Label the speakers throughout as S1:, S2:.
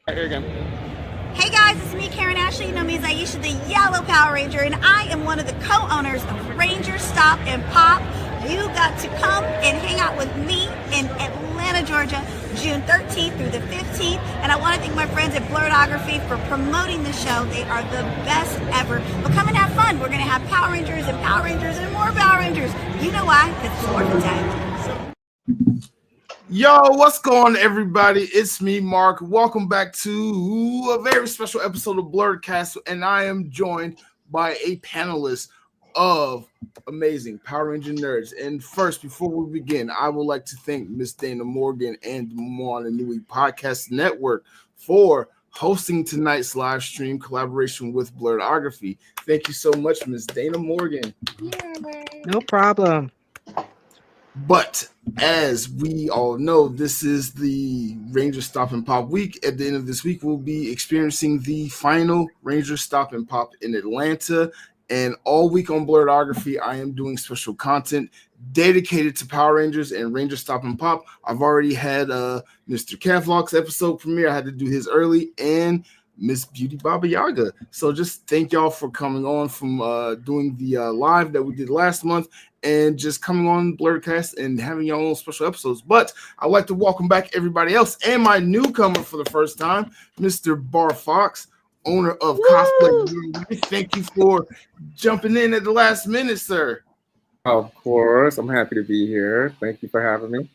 S1: Here again.
S2: Hey guys, it's me, Karen Ashley. You know me as Aisha, the Yellow Power Ranger, and I am one of the co-owners of Rangerstop and Pop. You got to come and hang out with me in Atlanta, Georgia, June 13th through the 15th. And I want to thank my friends at Blerdkast for promoting the show. They are the best ever. But come and have fun. We're going to have Power Rangers and Power Rangers and more Power Rangers. You know why? Because it's Morphin' Time.
S3: Yo, what's going on, everybody? It's me, Marc. Welcome back to a very special episode of Blerdkast, and I am joined by a panelist of amazing Power Ranger nerds. And first, before we begin, I would like to thank Miss Dana Morgan and the Moana Nui Podcast Network for hosting tonight's live stream collaboration with Blerdography. Thank you so much, Miss Dana Morgan.
S4: No problem.
S3: But as we all know, this is the Rangerstop and Pop week. At the end of this week, we'll be experiencing the final Rangerstop and Pop in Atlanta. And all week on Blerdography, I am doing special content dedicated to Power Rangers and Rangerstop and Pop. I've already had Mr. Kevlock's episode premiere. I had to do his early, and Miss Beauty Babayagha. So just thank y'all for coming on from doing the live that we did last month and just coming on Blerdkast and having your own special episodes. But I'd like to welcome back everybody else and my newcomer for the first time, Mr. Bar Fox, owner of Cosplay. Thank you for jumping in at the last minute, sir.
S1: Of course. I'm happy to be here. Thank you for having me.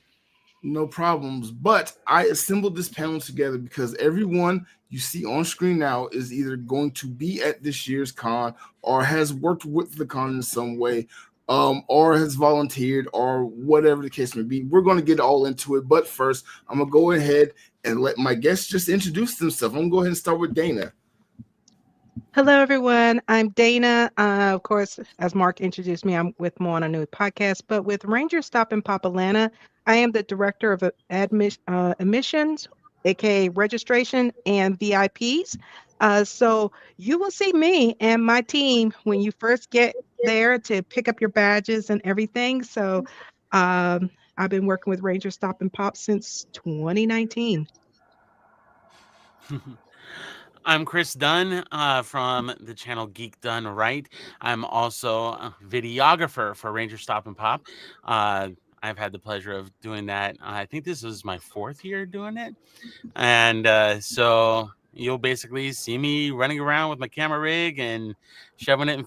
S3: No problems. But I assembled this panel together because everyone you see on screen now is either going to be at this year's con or has worked with the con in some way, or has volunteered or whatever the case may be. We're going to get all into it. But first, I'm going to go ahead and let my guests just introduce themselves. I'm going to go ahead and start with Dana.
S4: Hello, everyone. I'm Dana. Of course, as Marc introduced me, I'm with Moana Nui podcast, but with Rangerstop and Pop Atlanta, I am the director of admissions, aka registration, and VIPs. So you will see me and my team when you first get there to pick up your badges and everything. So I've been working with Rangerstop and Pop since 2019.
S5: I'm Chris Dunn from the channel Geek Done Right. I'm also a videographer for Rangerstop and Pop. I've had the pleasure of doing that. I think this is my 4th year doing it. And so you'll basically see me running around with my camera rig and shoving it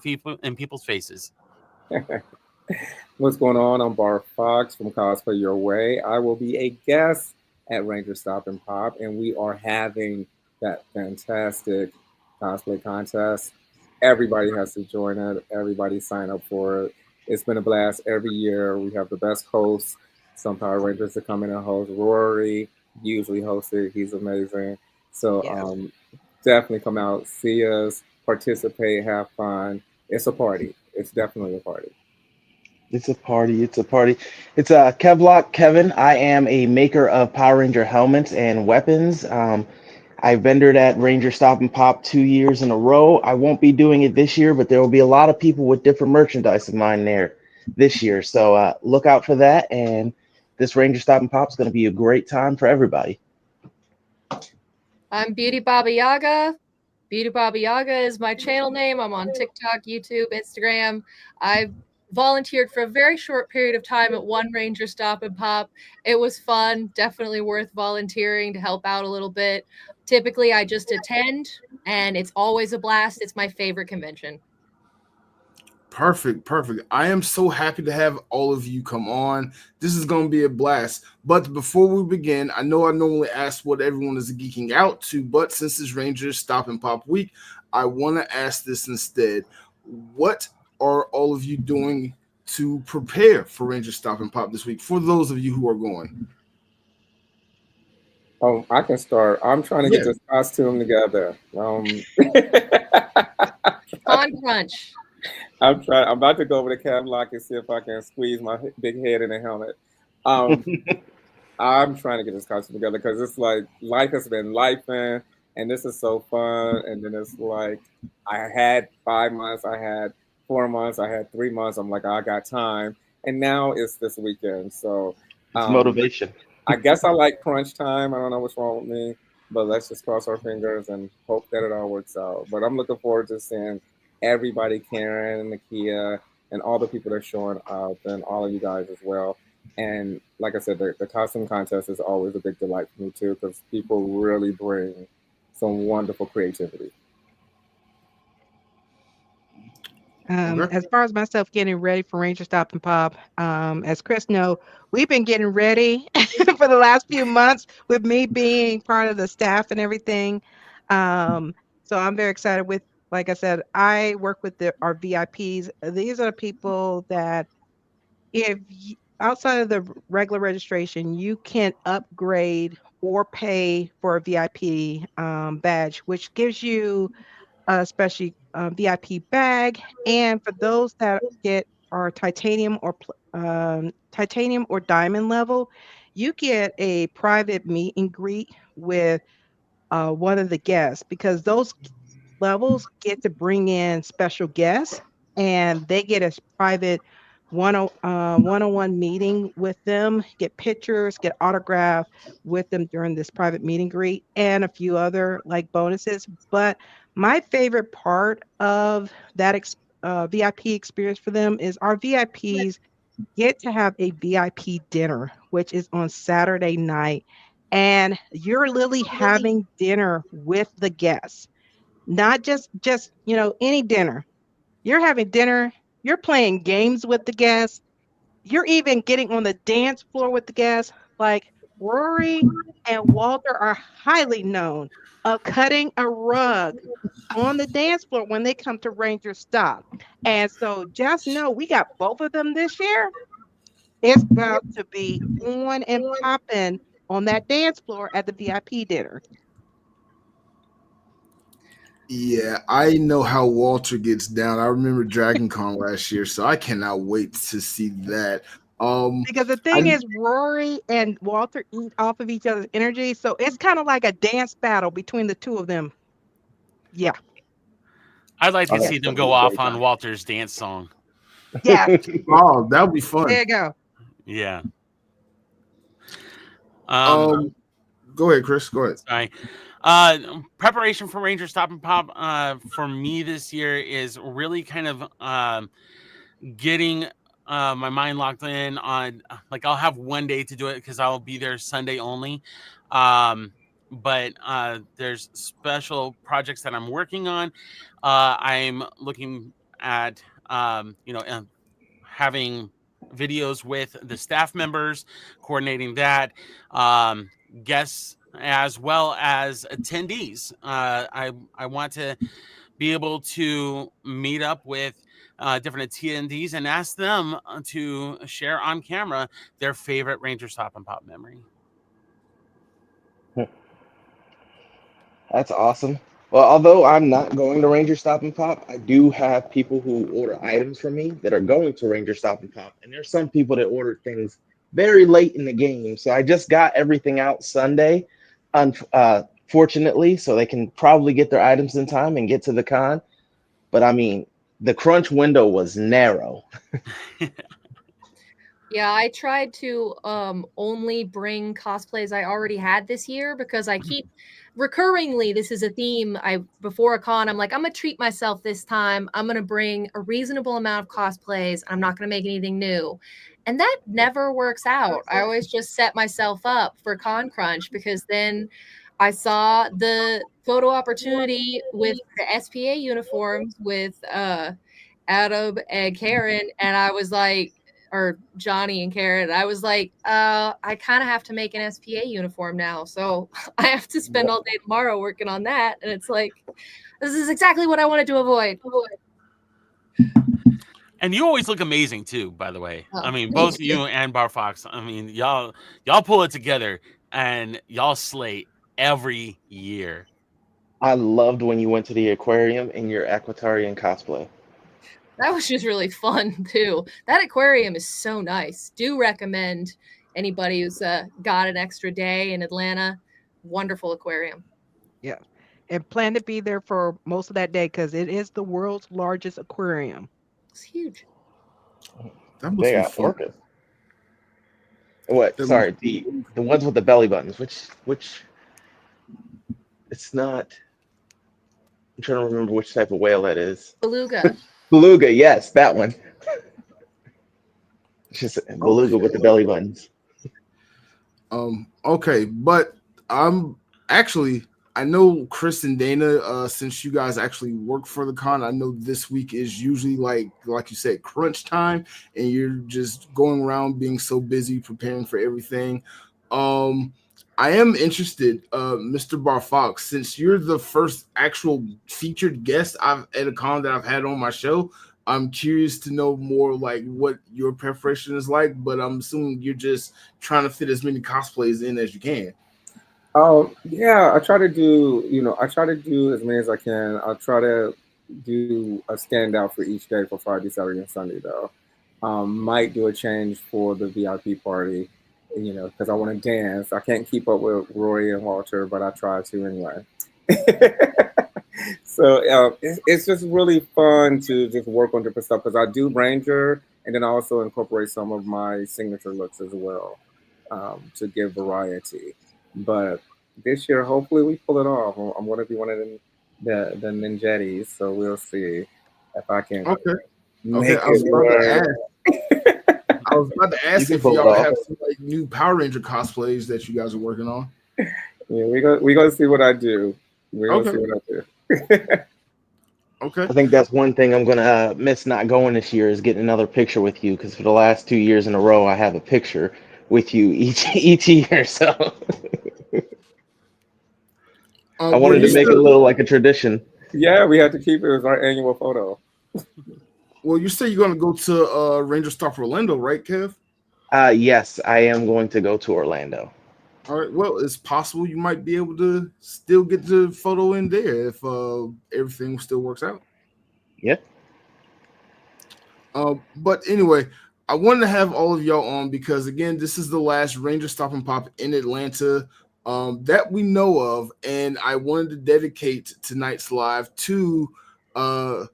S5: in people's faces.
S1: What's going on? I'm Bar Fox from Cosplay Your Way. I will be a guest at Rangerstop and Pop, and we are having that fantastic cosplay contest. Everybody has to join it. Everybody sign up for it. It's been a blast every year. We have the best hosts. Some Power Rangers to come in and host. Rory usually hosts it. He's amazing. So definitely come out, see us, participate, have fun. It's a party. It's definitely a party.
S6: It's a party. It's a party. It's Kevlock Kevin. I am a maker of Power Ranger helmets and weapons. I vendored at Rangerstop and Pop 2 years in a row. I won't be doing it this year, but there will be a lot of people with different merchandise of mine there this year. So look out for that. And this Rangerstop and Pop is going to be a great time for everybody.
S7: I'm Beauty Babayagha. Beauty Babayagha is my channel name. I'm on TikTok, YouTube, Instagram. I've volunteered for a very short period of time at one Rangerstop and Pop. It was fun, definitely worth volunteering to help out a little bit. Typically, I just attend, and it's always a blast. It's my favorite convention.
S3: Perfect. I am so happy to have all of you come on. This is going to be a blast. But before we begin, I know I normally ask what everyone is geeking out to, but since it's Rangerstop and Pop week, I want to ask this instead. What are all of you doing to prepare for Rangerstop and Pop this week, for those of you who are going?
S1: Oh, I can start. I'm trying to get this costume together.
S7: On crunch.
S1: I'm about to go over to Kevlock and see if I can squeeze my big head in a helmet. I'm trying to get this costume together because it's like life has been lifing, and this is so fun. And then it's like I had 5 months, I had 4 months, I had 3 months. I'm like, I got time, and now it's this weekend. So
S6: it's motivation.
S1: I guess I like crunch time. I don't know what's wrong with me, But let's just cross our fingers and hope that it all works out. But I'm looking forward to seeing everybody, Karen and Nakia, and all the people that are showing up, and all of you guys as well. And like I said, the costume contest is always a big delight for me too, because people really bring some wonderful creativity.
S3: Okay.
S4: As far as myself getting ready for Ranger Stop and Pop, as Chris know, we've been getting ready for the last few months with me being part of the staff and everything. So I'm very excited with, like I said, I work with our VIPs. These are the people that outside of the regular registration, you can upgrade or pay for a VIP badge, which gives you especially VIP bag. And for those that get our titanium or diamond level, you get a private meet and greet with one of the guests because those levels get to bring in special guests and they get a private one-on-one meeting with them, get pictures, get autograph with them during this private meet and greet, and a few other like bonuses. But my favorite part of that VIP experience for them is our VIPs get to have a VIP dinner, which is on Saturday night. And you're literally having dinner with the guests, not just any dinner. You're having dinner, you're playing games with the guests, you're even getting on the dance floor with the guests. Like Rory and Walter are highly known of cutting a rug on the dance floor when they come to Ranger Stop. And so just know we got both of them this year. It's about to be on and popping on that dance floor at the VIP dinner.
S3: Yeah, I know how Walter gets down. I remember Dragon Con last year, so I cannot wait to see that.
S4: Because the
S3: I
S4: thing is, Rory and Walter eat off of each other's energy. So it's kind of like a dance battle between the two of them. Yeah.
S5: I'd like
S6: Oh,
S5: to
S6: that's
S5: see them
S6: gonna be
S5: go
S6: a
S5: off
S6: great
S5: on
S6: time.
S5: Walter's dance song.
S4: Yeah.
S3: oh, that would be
S4: There
S3: fun.
S4: you go.
S5: Yeah.
S3: Go ahead, Chris. Go ahead.
S5: Sorry. Preparation for Ranger Stop and Pop for me this year is really kind of getting my mind locked in on, like, I'll have one day to do it because I'll be there Sunday only. But there's special projects that I'm working on. I'm looking at having videos with the staff members, coordinating that, guests as well as attendees. I want to be able to meet up with different attendees and ask them to share on camera their favorite Ranger Stop and Pop memory.
S6: That's awesome. Well, although I'm not going to Ranger Stop and Pop, I do have people who order items from me that are going to Ranger Stop and Pop. And there's some people that ordered things very late in the game. So I just got everything out Sunday, fortunately, so they can probably get their items in time and get to the con. But I mean, the crunch window was narrow.
S7: Yeah, I tried to only bring cosplays I already had this year because I keep recurringly, this is a theme. Before a con, I'm like, I'm gonna treat myself this time. I'm gonna bring a reasonable amount of cosplays. I'm not gonna make anything new. And that never works out. I always just set myself up for con crunch because then I saw the photo opportunity with the SPA uniforms with Adam and Karen, and I was like, or Johnny and Karen, I was like, I kind of have to make an SPA uniform now. So I have to spend all day tomorrow working on that. And it's like, this is exactly what I wanted to avoid.
S5: And you always look amazing too, by the way.
S7: Oh,
S5: I mean,
S7: thank
S5: both
S7: you.
S5: you and Bar Fox. I mean, y'all pull it together and y'all slay every year.
S6: I loved when you went to the aquarium in your Aquatarian cosplay.
S7: That was just really fun too. That aquarium is so nice. Do recommend anybody who's got an extra day in Atlanta. Wonderful aquarium.
S4: Yeah. And plan to be there for most of that day because it is the world's largest aquarium.
S7: It's huge.
S3: That must
S6: They
S3: be
S6: got
S3: fun.
S6: orcas. What?
S3: That
S6: Sorry,
S3: must be
S6: the ones with the belly buttons. Which? It's not. I'm trying to remember which type of whale that is.
S7: Beluga.
S6: Beluga, yes, that one. It's just a beluga with the
S3: Okay.
S6: belly buttons.
S3: Okay, but I'm actually I know Chris and Dana, since you guys actually work for the con, I know this week is usually like you said, crunch time, and you're just going around being so busy preparing for everything. Um, I am interested, Mr. Bar Fox, since you're the first actual featured guest I've at a con that I've had on my show. I'm curious to know more like what your preparation is like, but I'm assuming you're just trying to fit as many cosplays in as you can.
S1: Yeah, I try to do as many as I can. I'll try to do a standout for each day for Friday, Saturday, and Sunday, though. Might do a change for the VIP party, because I want to dance. I can't keep up with Roy and Walter, but I try to anyway. So it's just really fun to just work on different stuff because I do Ranger and then I also incorporate some of my signature looks as well, to give variety. But this year, hopefully, we pull it off. I'm going to be one of the ninjettis, so we'll see if I can
S3: Okay. Okay.
S1: make it work.
S3: I was about to
S6: You
S3: ask
S6: can
S3: if
S6: pull it
S3: y'all
S6: off.
S3: have some like new Power Ranger cosplays that you guys are working on.
S1: Yeah, we gonna see what I do. We're gonna see
S3: Okay.
S1: what I do.
S3: Okay.
S6: I think that's one thing I'm gonna miss not going this year is getting another picture with you because for the last 2 years in a row I have a picture with you each year. So I
S3: Well,
S6: wanted
S3: you
S6: to make it
S3: still
S6: a little like a tradition.
S1: Yeah, we had to keep it as our annual photo.
S3: well, you say you're gonna go to Ranger Stop Orlando, right, Kev?
S6: Yes, I am going to go to Orlando.
S3: All right. Well, it's possible you might be able to still get the photo in there if everything still works out.
S6: Yeah.
S3: But anyway, I wanted to have all of y'all on because again, this is the last Ranger Stop and Pop in Atlanta that we know of, and I wanted to dedicate tonight's live uh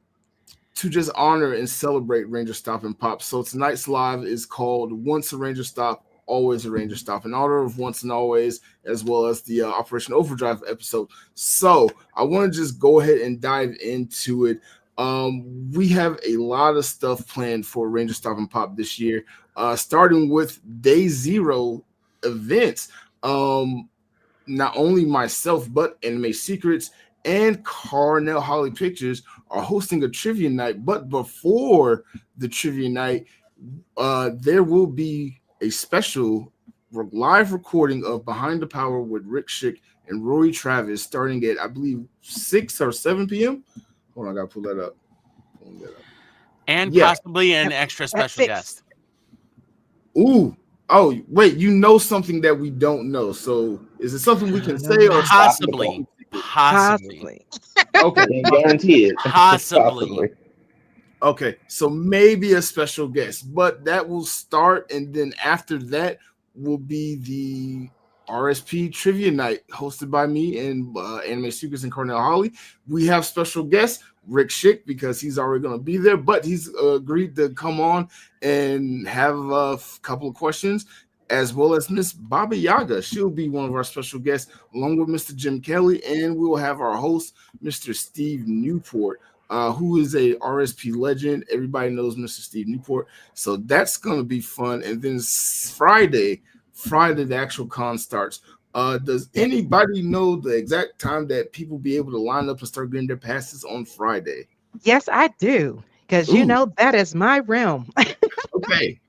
S3: to just honor and celebrate Ranger Stop and Pop. So tonight's live is called Once a Ranger Stop, Always a Ranger Stop, in honor of Once and Always, as well as the Operation Overdrive episode. So I want to just go ahead and dive into it. We have a lot of stuff planned for Ranger Stop and Pop this year, starting with Day Zero events. Um, Not only myself, but Anime Secrets and Carnell Holly Pictures are hosting a trivia night. But before the trivia night, there will be a special live recording of Behind the Power with Rick Schick and Rory Travis starting at, I believe, 6 or 7 p.m. Hold on, I got to pull that up. Pulling that up.
S5: And
S3: Yeah.
S5: possibly an extra special
S4: 6.
S5: guest.
S3: Ooh. Oh, wait, you know something that we don't know. So is it something we can say or
S5: Possibly.
S4: Possibly.
S3: Okay.
S6: Can't guarantee it.
S5: Possibly.
S3: Okay, so maybe a special guest, but that will start, and then after that will be the RSP Trivia Night hosted by me and Anime Secrets and Cornell Holly. We have special guest Rick Schick because he's already going to be there, but he's agreed to come on and have a couple of questions, as well as Miss Babayagha. She'll be one of our special guests, along with Mr. Jim Kelly, and we will have our host, Mr. Steve Newport. Who is a RSP legend. Everybody knows Mr. Steve Newport. So that's going to be fun. And then Friday, the actual con starts. Does anybody know the exact time that people be able to line up and start getting their passes on Friday?
S4: Yes, I do. Because that is my realm.
S3: Okay.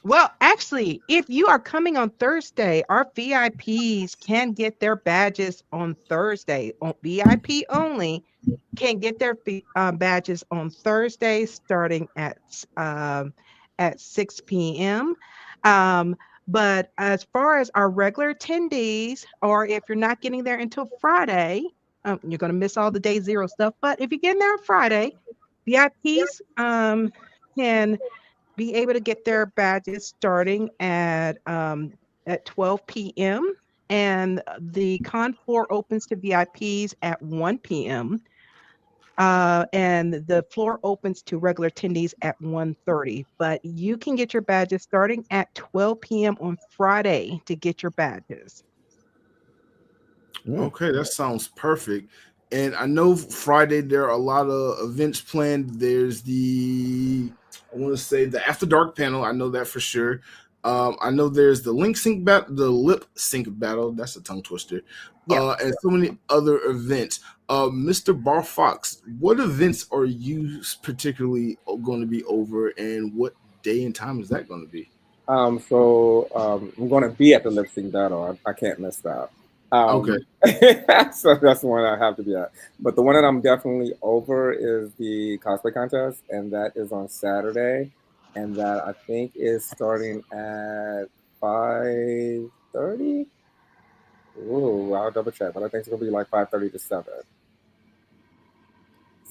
S4: Well, actually, if you are coming on Thursday, our VIPs can get their badges on Thursday. On VIP only can get their badges on Thursday, starting at 6 p.m. But as far as our regular attendees, or if you're not getting there until Friday, you're going to miss all the Day Zero stuff. But if you get in there on Friday, VIPs can be able to get their badges starting at 12 p.m. and the con floor opens to VIPs at 1 p.m. And the floor opens to regular attendees at 1:30. But you can get your badges starting at 12 p.m. on Friday to get your badges.
S3: Okay, that sounds perfect. And I know Friday there are a lot of events planned. There's I want to say the After Dark panel. I know that for sure. I know there's the the lip sync battle. That's a tongue twister.
S4: Yeah.
S3: And so many other events. Mr. Bar Fox, what events are you particularly going to be over, and what day and time is that going to be?
S1: I'm going to be at the lip sync battle. I can't miss that.
S3: Okay.
S1: So that's the one I have to be at. But the one that I'm definitely over is the cosplay contest, and that is on Saturday, and that I think is starting at 5:30. Ooh, I'll double check, but I think it's gonna be like 5:30 to 7.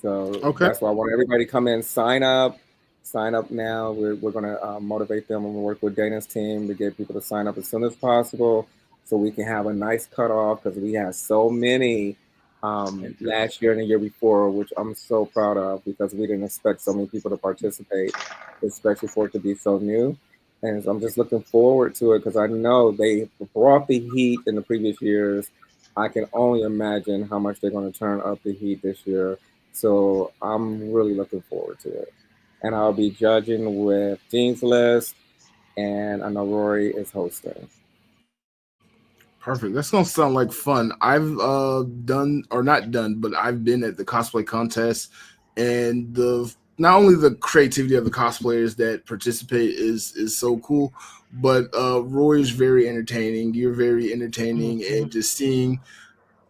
S1: So
S3: Okay.
S1: that's why I want everybody to come in, sign up. Sign up now. We're going to motivate them and work with Dana's team to get people to sign up as soon as possible so we can have a nice cutoff because we had so many last year and the year before, which I'm so proud of because we didn't expect so many people to participate, especially for it to be so new. And so I'm just looking forward to it because I know they brought the heat in the previous years. I can only imagine how much they're going to turn up the heat this year. So I'm really looking forward to it. And I'll be judging with Dean's List, and I know Rory is hosting.
S3: Perfect. That's gonna sound like fun. I've done or not done, but I've been at the cosplay contest, and the not only the creativity of the cosplayers that participate is so cool, but Roy is very entertaining. You're very entertaining, and just seeing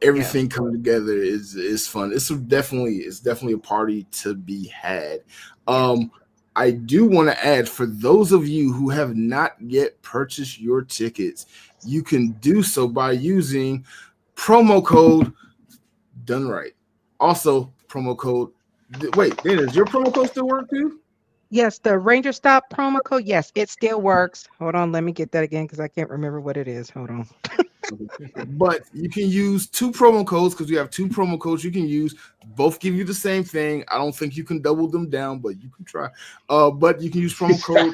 S3: everything come together is fun. It's definitely a party to be had. I do want to add for those of you who have not yet purchased your tickets, you can do so by using promo code Done Right. Also, promo code. Wait, Dana, does your promo code still work too?
S4: Yes, the Ranger Stop promo code. Yes, it still works. Hold on, let me get that again because I can't remember what it is. Hold on.
S3: But you can use two promo codes because we have two promo codes you can use. Both give you the same thing. I don't think you can double them down, but you can try. But you can use promo code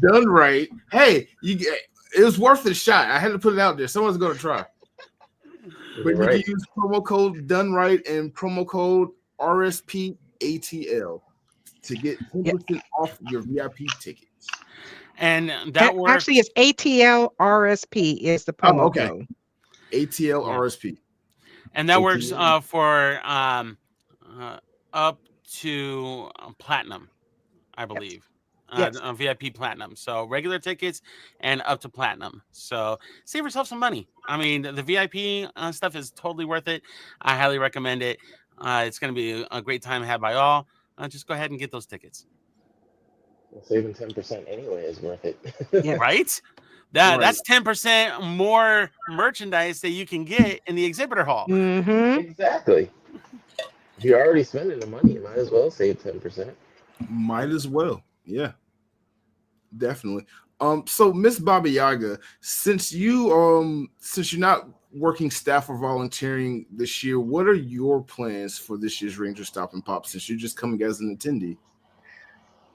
S3: Done Right. Hey, it was worth a shot. I had to put it out there. Someone's going to try. But you can use promo code Done Right and promo code RSPATL to get 10% off your VIP tickets.
S5: And that works.
S4: Actually, it's ATL RSP is the promo code.
S3: ATL RSP.
S5: And that works for up to platinum, I believe. VIP platinum. So regular tickets and up to platinum. So save yourself some money. I mean, the VIP stuff is totally worth it. I highly recommend it. It's going to be a great time had by all. Just go ahead and get those tickets.
S6: Well, saving 10% anyway is worth it.
S5: Right? That's 10% more merchandise that you can get in the exhibitor hall.
S4: Mm-hmm.
S6: Exactly. If you're already spending the money, you might as well save 10%.
S3: Might as well. Yeah. Definitely. So Miss Babayagha, since you're not working staff or volunteering this year, what are your plans for this year's Ranger Stop and Pop since you're just coming as an attendee?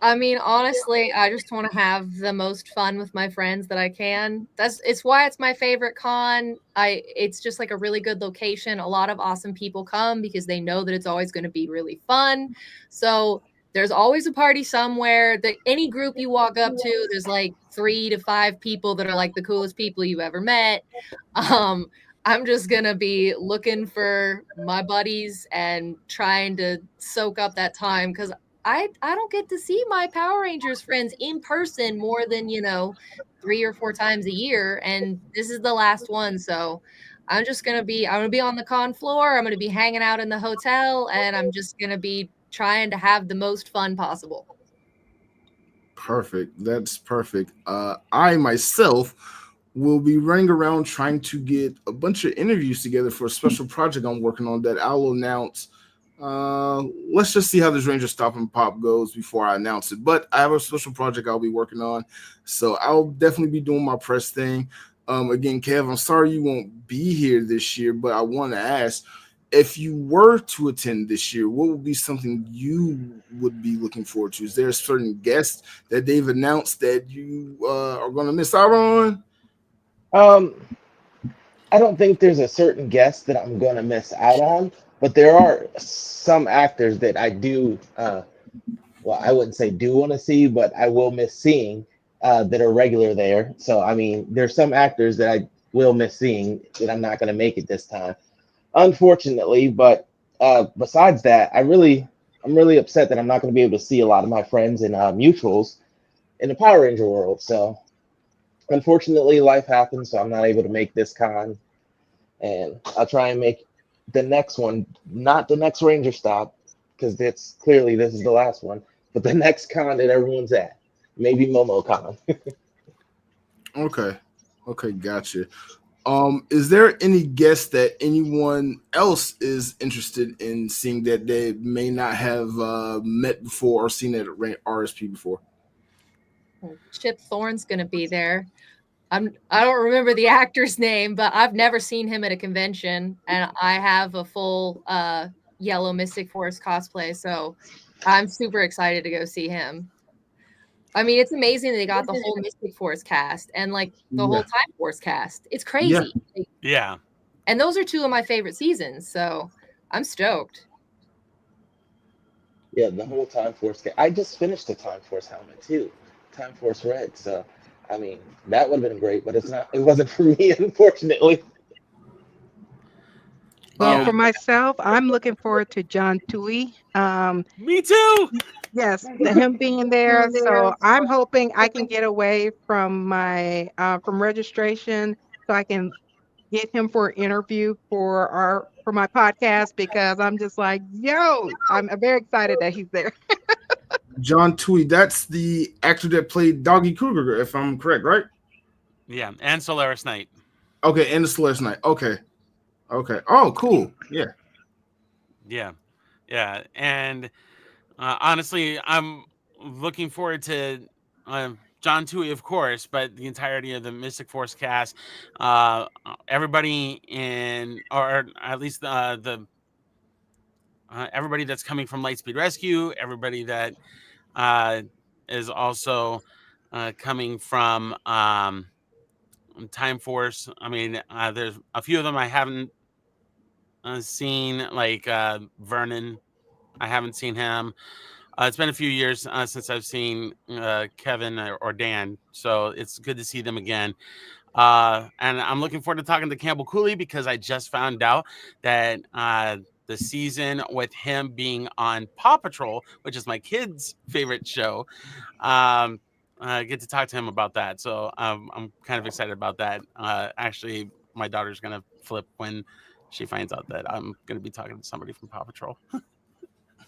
S7: I mean, honestly, I just want to have the most fun with my friends that I can. It's why it's my favorite con. It's just like a really good location. A lot of awesome people come because they know that it's always going to be really fun. So there's always a party somewhere. That any group you walk up to, there's like 3 to 5 people that are like the coolest people you've ever met. I'm just going to be looking for my buddies and trying to soak up that time because I don't get to see my Power Rangers friends in person more than, 3 or 4 times a year. And this is the last one. So I'm going to be on the con floor. I'm going to be hanging out in the hotel and I'm just going to be trying to have the most fun possible.
S3: Perfect. That's perfect. I myself will be running around trying to get a bunch of interviews together for a special project I'm working on that I'll announce. Let's just see how this Ranger Stop and Pop goes before I announce it. But I have a special project I'll be working on, so I'll definitely be doing my press thing. Again, Kev, I'm sorry you won't be here this year, but I want to ask, if you were to attend this year, what would be something you would be looking forward to? Is there a certain guest that they've announced that you are going to miss out on?
S6: I don't think there's a certain guest that I'm going to miss out on, but there are some actors that I do. Well, I wouldn't say do want to see, but I will miss seeing that are regular there. So I mean, there's some actors that I will miss seeing that I'm not going to make it this time, unfortunately. But besides that, I'm really upset that I'm not going to be able to see a lot of my friends and mutuals in the Power Ranger world. So unfortunately, life happens, so I'm not able to make this con, and I'll try and make the next one, not the next Ranger stop, because it's clearly this is the last one, but the next con that everyone's at, maybe MomoCon.
S3: Okay. Okay, gotcha. Is there any guest that anyone else is interested in seeing that they may not have met before or seen at RSP before?
S7: Chip Thorne's going to be there. I don't remember the actor's name, but I've never seen him at a convention, and I have a full yellow Mystic Force cosplay, so I'm super excited to go see him. I mean, it's amazing they got the whole Mystic Force cast and like the whole
S3: Yeah.
S7: Time Force cast. It's
S3: Yeah.
S7: crazy.
S5: Yeah.
S7: And those are two of my favorite seasons, so I'm stoked.
S6: Yeah, the whole Time Force. I just finished the Time Force helmet too, Time Force Red. So, I mean, that would have been great, but it's not. It wasn't for me, unfortunately.
S4: Well,
S5: Yeah.
S4: for myself, I'm looking forward to John Tui.
S5: Me too.
S4: Yes, him being there. So I'm hoping I can get away from my from registration so I can get him for an interview for my podcast because I'm just like, yo, I'm very excited that he's there.
S3: John Tui, that's the actor that played Doggy Kruger, if I'm correct, right?
S5: Yeah. And Solaris Knight.
S3: Okay, and the Celeste Night. Okay. Okay. Oh, cool. Yeah.
S5: Yeah. Yeah. And honestly, I'm looking forward to John Tui, of course, but the entirety of the Mystic Force cast, everybody or at least the everybody that's coming from Lightspeed Rescue, everybody that uh, is also coming from Time Force. I mean, there's a few of them I haven't seen, like Vernon. I haven't seen him. It's been a few years since I've seen Kevin or Dan, so it's good to see them again. And I'm looking forward to talking to Campbell Cooley because I just found out that the season with him being on Paw Patrol, which is my kids' favorite show, I get to talk to him about that. So I'm kind of excited about that. Actually, my daughter's going to flip when she finds out that I'm going to be talking to somebody from Paw Patrol.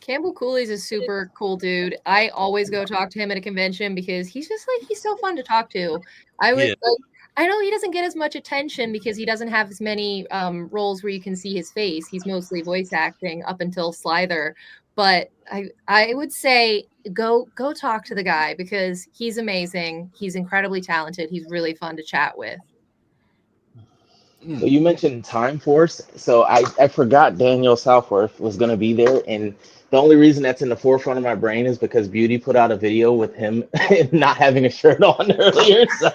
S7: Campbell Cooley's a super cool dude. I always go talk to him at a convention because he's just like he's so fun to talk to.
S5: Yeah.
S7: I know he doesn't get as much attention because he doesn't have as many roles where you can see his face. He's mostly voice acting up until Slither. But I would say go talk to the guy because he's amazing. He's incredibly talented. He's really fun to chat with.
S6: So you mentioned Time Force, so I forgot Daniel Southworth was going to be there, and the only reason that's in the forefront of my brain is because Beauty put out a video with him not having a shirt on earlier. So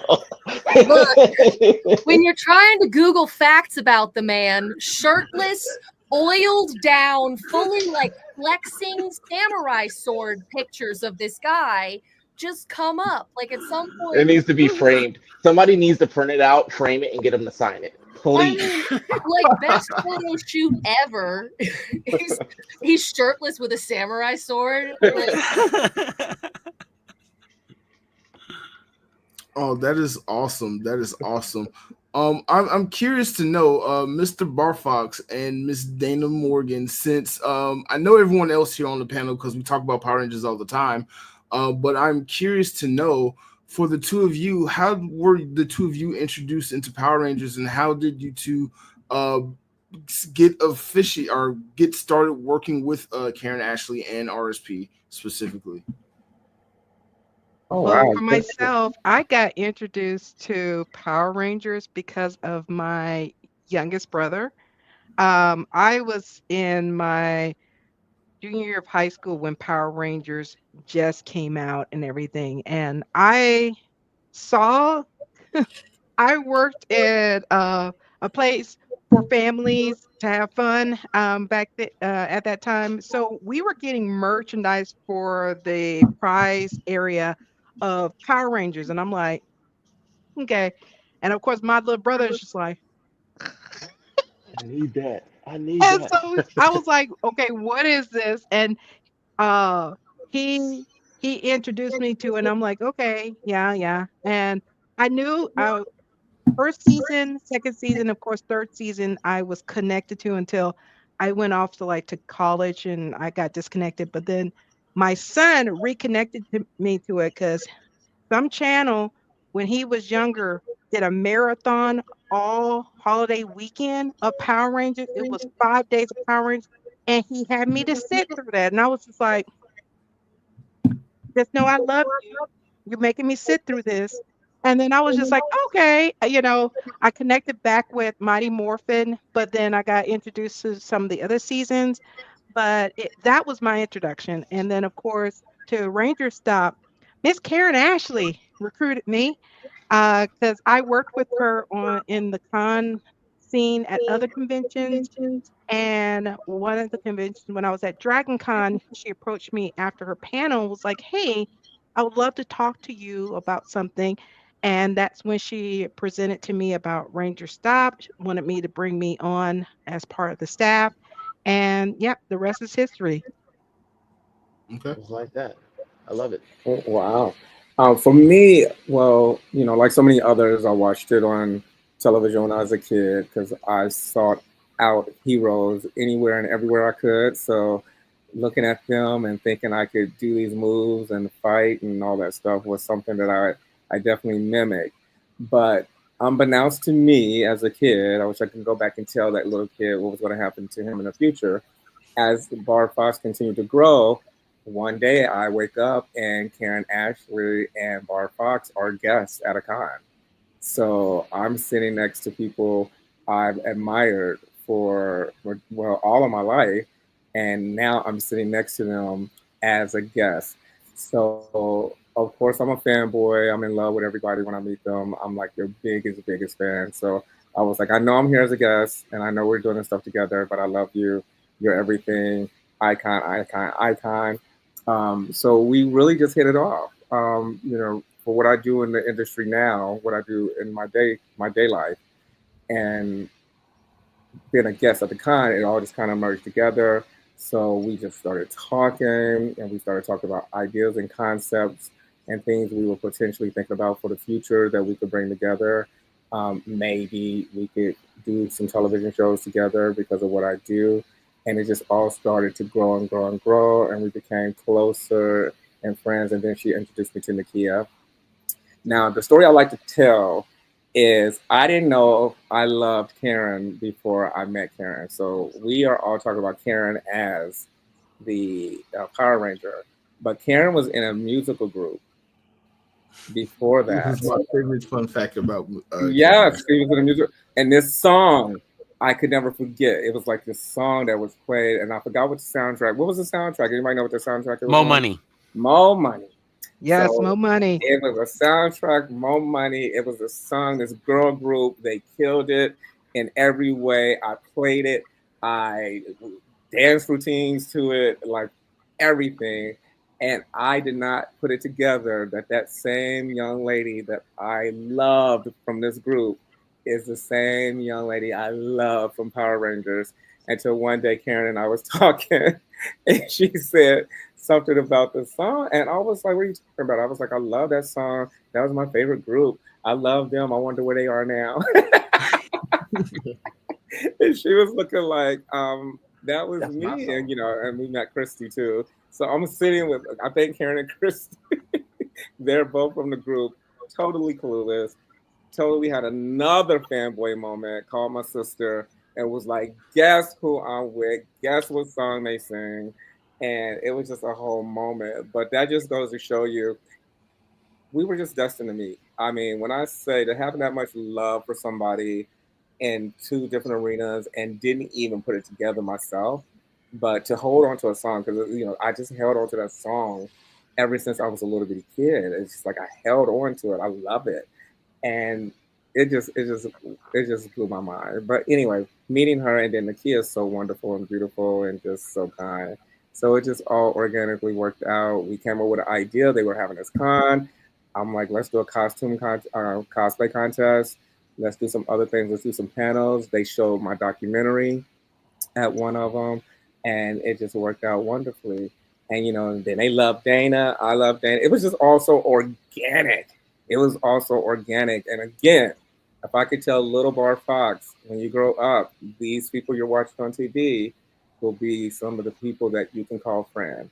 S7: look, when you're trying to Google facts about the man, shirtless, oiled down, fully like flexing samurai sword pictures of this guy just come up. Like at some point,
S6: it needs to be framed. Somebody needs to print it out, frame it, and get him to sign it. Please.
S7: I mean, like best photo shoot ever. he's shirtless with a samurai sword. Like,
S3: Oh, that is awesome. That is awesome. I'm curious to know, Mr. Barfox and Miss Dana Morgan, since I know everyone else here on the panel because we talk about Power Rangers all the time, but I'm curious to know for the two of you, how were the two of you introduced into Power Rangers, and how did you two get started working with Karen Ashley and RSP specifically?
S1: Oh
S4: Well,
S1: wow.
S4: for myself, I got introduced to Power Rangers because of my youngest brother. I was in my junior year of high school when Power Rangers just came out and everything, and saw I worked at a place for families to have fun at that time. So we were getting merchandise for the prize area of Power Rangers, and I'm like, okay. And of course, my little brother is just like,
S6: I need that. I need
S4: and
S6: that.
S4: so I was like, okay, what is this? And uh, he introduced me to, it, and I'm like, okay, yeah, yeah. And I knew first season, second season, of course, third season, I was connected to until I went off to college and I got disconnected. But then my son reconnected me to it because some channel when he was younger did a marathon all holiday weekend of Power Rangers. It was 5 days of Power Rangers, and he had me to sit through that, and I was just like, just know I love you. You're making me sit through this. And then I was just like, okay, I connected back with Mighty Morphin, but then I got introduced to some of the other seasons. But that was my introduction. And then, of course, to Ranger Stop, Miss Karen Ashley recruited me because I worked with her in the con scene at other conventions, and one of the conventions when I was at Dragon Con, she approached me after her panel, was like, hey, I would love to talk to you about something. And that's when she presented to me about Ranger Stop, she wanted me to bring me on as part of the staff. And yeah, the rest is history.
S3: Okay.
S6: Just like that. I love it.
S1: Oh, wow. For me, well, like so many others, I watched it on television when I was a kid because I sought out heroes anywhere and everywhere I could. So looking at them and thinking I could do these moves and fight and all that stuff was something that I definitely mimicked. But unbeknownst to me as a kid, I wish I could go back and tell that little kid what was going to happen to him in the future. As Bar Fox continued to grow, one day I wake up and Karen Ashley and Bar Fox are guests at a con. So I'm sitting next to people I've admired well, all of my life, and now I'm sitting next to them as a guest. So of course I'm a fanboy. I'm in love with everybody when I meet them. I'm like their biggest fan. So I was like, I know I'm here as a guest, and I know we're doing this stuff together, but I love you. You're everything. Icon. So we really just hit it off. For what I do in the industry now, what I do in my day life, and being a guest at the con, it all just kind of merged together. So we just started talking, and we started talking about ideas and concepts and things we were potentially thinking about for the future that we could bring together. Maybe we could do some television shows together because of what I do. And it just all started to grow and grow and grow, and we became closer and friends. And then she introduced me to Nakia. Now, the story I like to tell is I didn't know I loved Karen before I met Karen. So we are all talking about Karen as the Power Ranger, but Karen was in a musical group before
S3: This
S1: that.
S3: is my favorite fun fact about Karen.
S1: Yes, she was in a musical, and this song I could never forget. It was like this song that was played, and I forgot what the soundtrack. What was the soundtrack? Anybody know what the soundtrack was
S5: Mo
S1: on?
S5: Money.
S1: Mo Money.
S4: Yes,
S1: So
S4: more money.
S1: it was a soundtrack, Mo Money. It was a song, this girl group. They killed it in every way. I played it. I dance routines to it, like everything. And I did not put it together that that same young lady that I loved from this group is the same young lady I love from Power Rangers. Until one day, Karen and I was talking, and she said something about the song, and I was like, "What are you talking about?" I was like, "I love that song. That was my favorite group. I love them. I wonder where they are now." And she was looking like, that was
S6: That's my
S1: me,
S6: song.
S1: and we met Christy too. So I'm sitting with, I think Karen and Christy, they're both from the group, totally clueless. Totally had another fanboy moment, called my sister and was like, guess who I'm with? Guess what song they sing? And it was just a whole moment. But that just goes to show you, we were just destined to meet. I mean, when I say that having that much love for somebody in two different arenas and didn't even put it together myself, but to hold on to a song, because, I just held on to that song ever since I was a little bitty kid. It's just like I held on to it. I love it. And it just blew my mind. But anyway, meeting her and then Nakia is so wonderful and beautiful and just so kind. So it just all organically worked out. We came up with an idea. They were having this con. I'm like, let's do a cosplay contest. Let's do some other things. Let's do some panels. They showed my documentary at one of them, and it just worked out wonderfully. And then they love Dana. I love Dana. It was just also organic. It was also organic. And again, if I could tell little Bar Fox, when you grow up, these people you're watching on TV will be some of the people that you can call friend.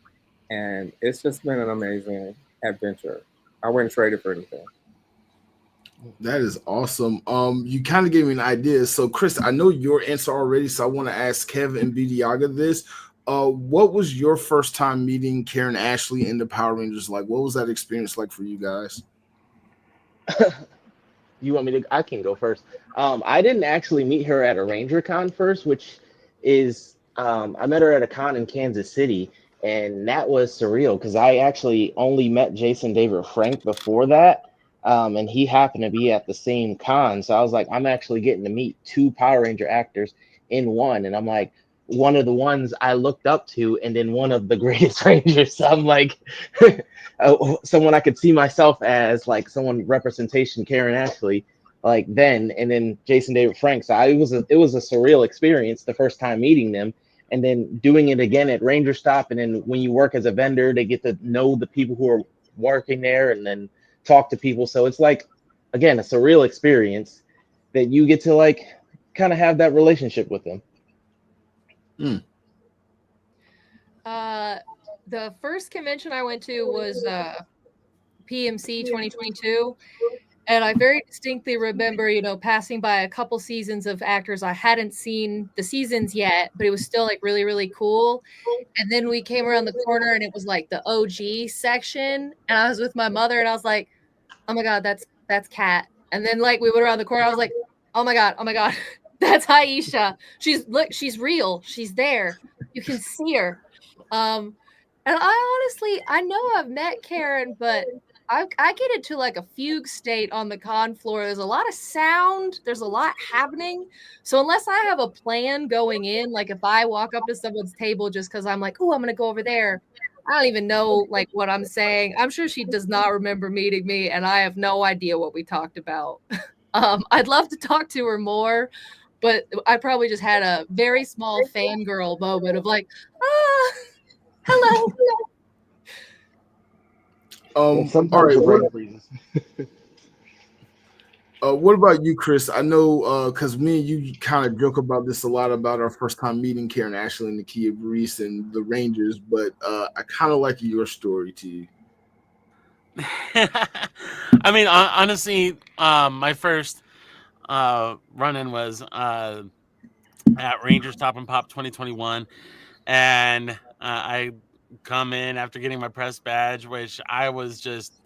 S1: And it's just been an amazing adventure. I wouldn't trade it for anything.
S3: That is awesome. You kind of gave me an idea. So, Chris, I know your answer already, so I want to ask Kev and Babayagha this. What was your first time meeting Karen Ashley in the Power Rangers like? What was that experience like for you guys?
S6: You want me to? I can go first. I didn't actually meet her at a Ranger Con first, which is I met her at a con in Kansas City, and that was surreal because I actually only met Jason David Frank before that, and he happened to be at the same con. So I was like, I'm actually getting to meet two Power Ranger actors in one, and I'm like one of the ones I looked up to, and then one of the greatest Rangers. So I'm like, someone I could see myself as, like someone representation Karen Ashley, like then, and then Jason David Frank. So it was a surreal experience the first time meeting them, and then doing it again at Rangerstop. And then when you work as a vendor, they get to know the people who are working there, and then talk to people. So it's like, again, a surreal experience that you get to like kind of have that relationship with them.
S7: The first convention I went to was PMC 2022. And I very distinctly remember, passing by a couple seasons of actors. I hadn't seen the seasons yet, but it was still like really, really cool. And then we came around the corner and it was like the OG section. And I was with my mother and I was like, oh my God, that's Kat. And then like we went around the corner, I was like, oh my God, that's Aisha. She's real. She's there. You can see her. And I know I've met Karen, but I get into like a fugue state on the con floor. There's a lot of sound. There's a lot happening. So unless I have a plan going in, like if I walk up to someone's table just because I'm like, oh, I'm going to go over there, I don't even know like what I'm saying. I'm sure she does not remember meeting me, and I have no idea what we talked about. I'd love to talk to her more, but I probably just had a very small fangirl moment of like, hello.
S3: All right. What about you, Chris? I know because me and you kind of joke about this a lot about our first time meeting Karen Ashley and Nakia Brees and the Rangers, but I kind of like your story too.
S5: I mean, honestly, my first run-in was at Rangerstop and Pop 2021, and I come in after getting my press badge, which I was just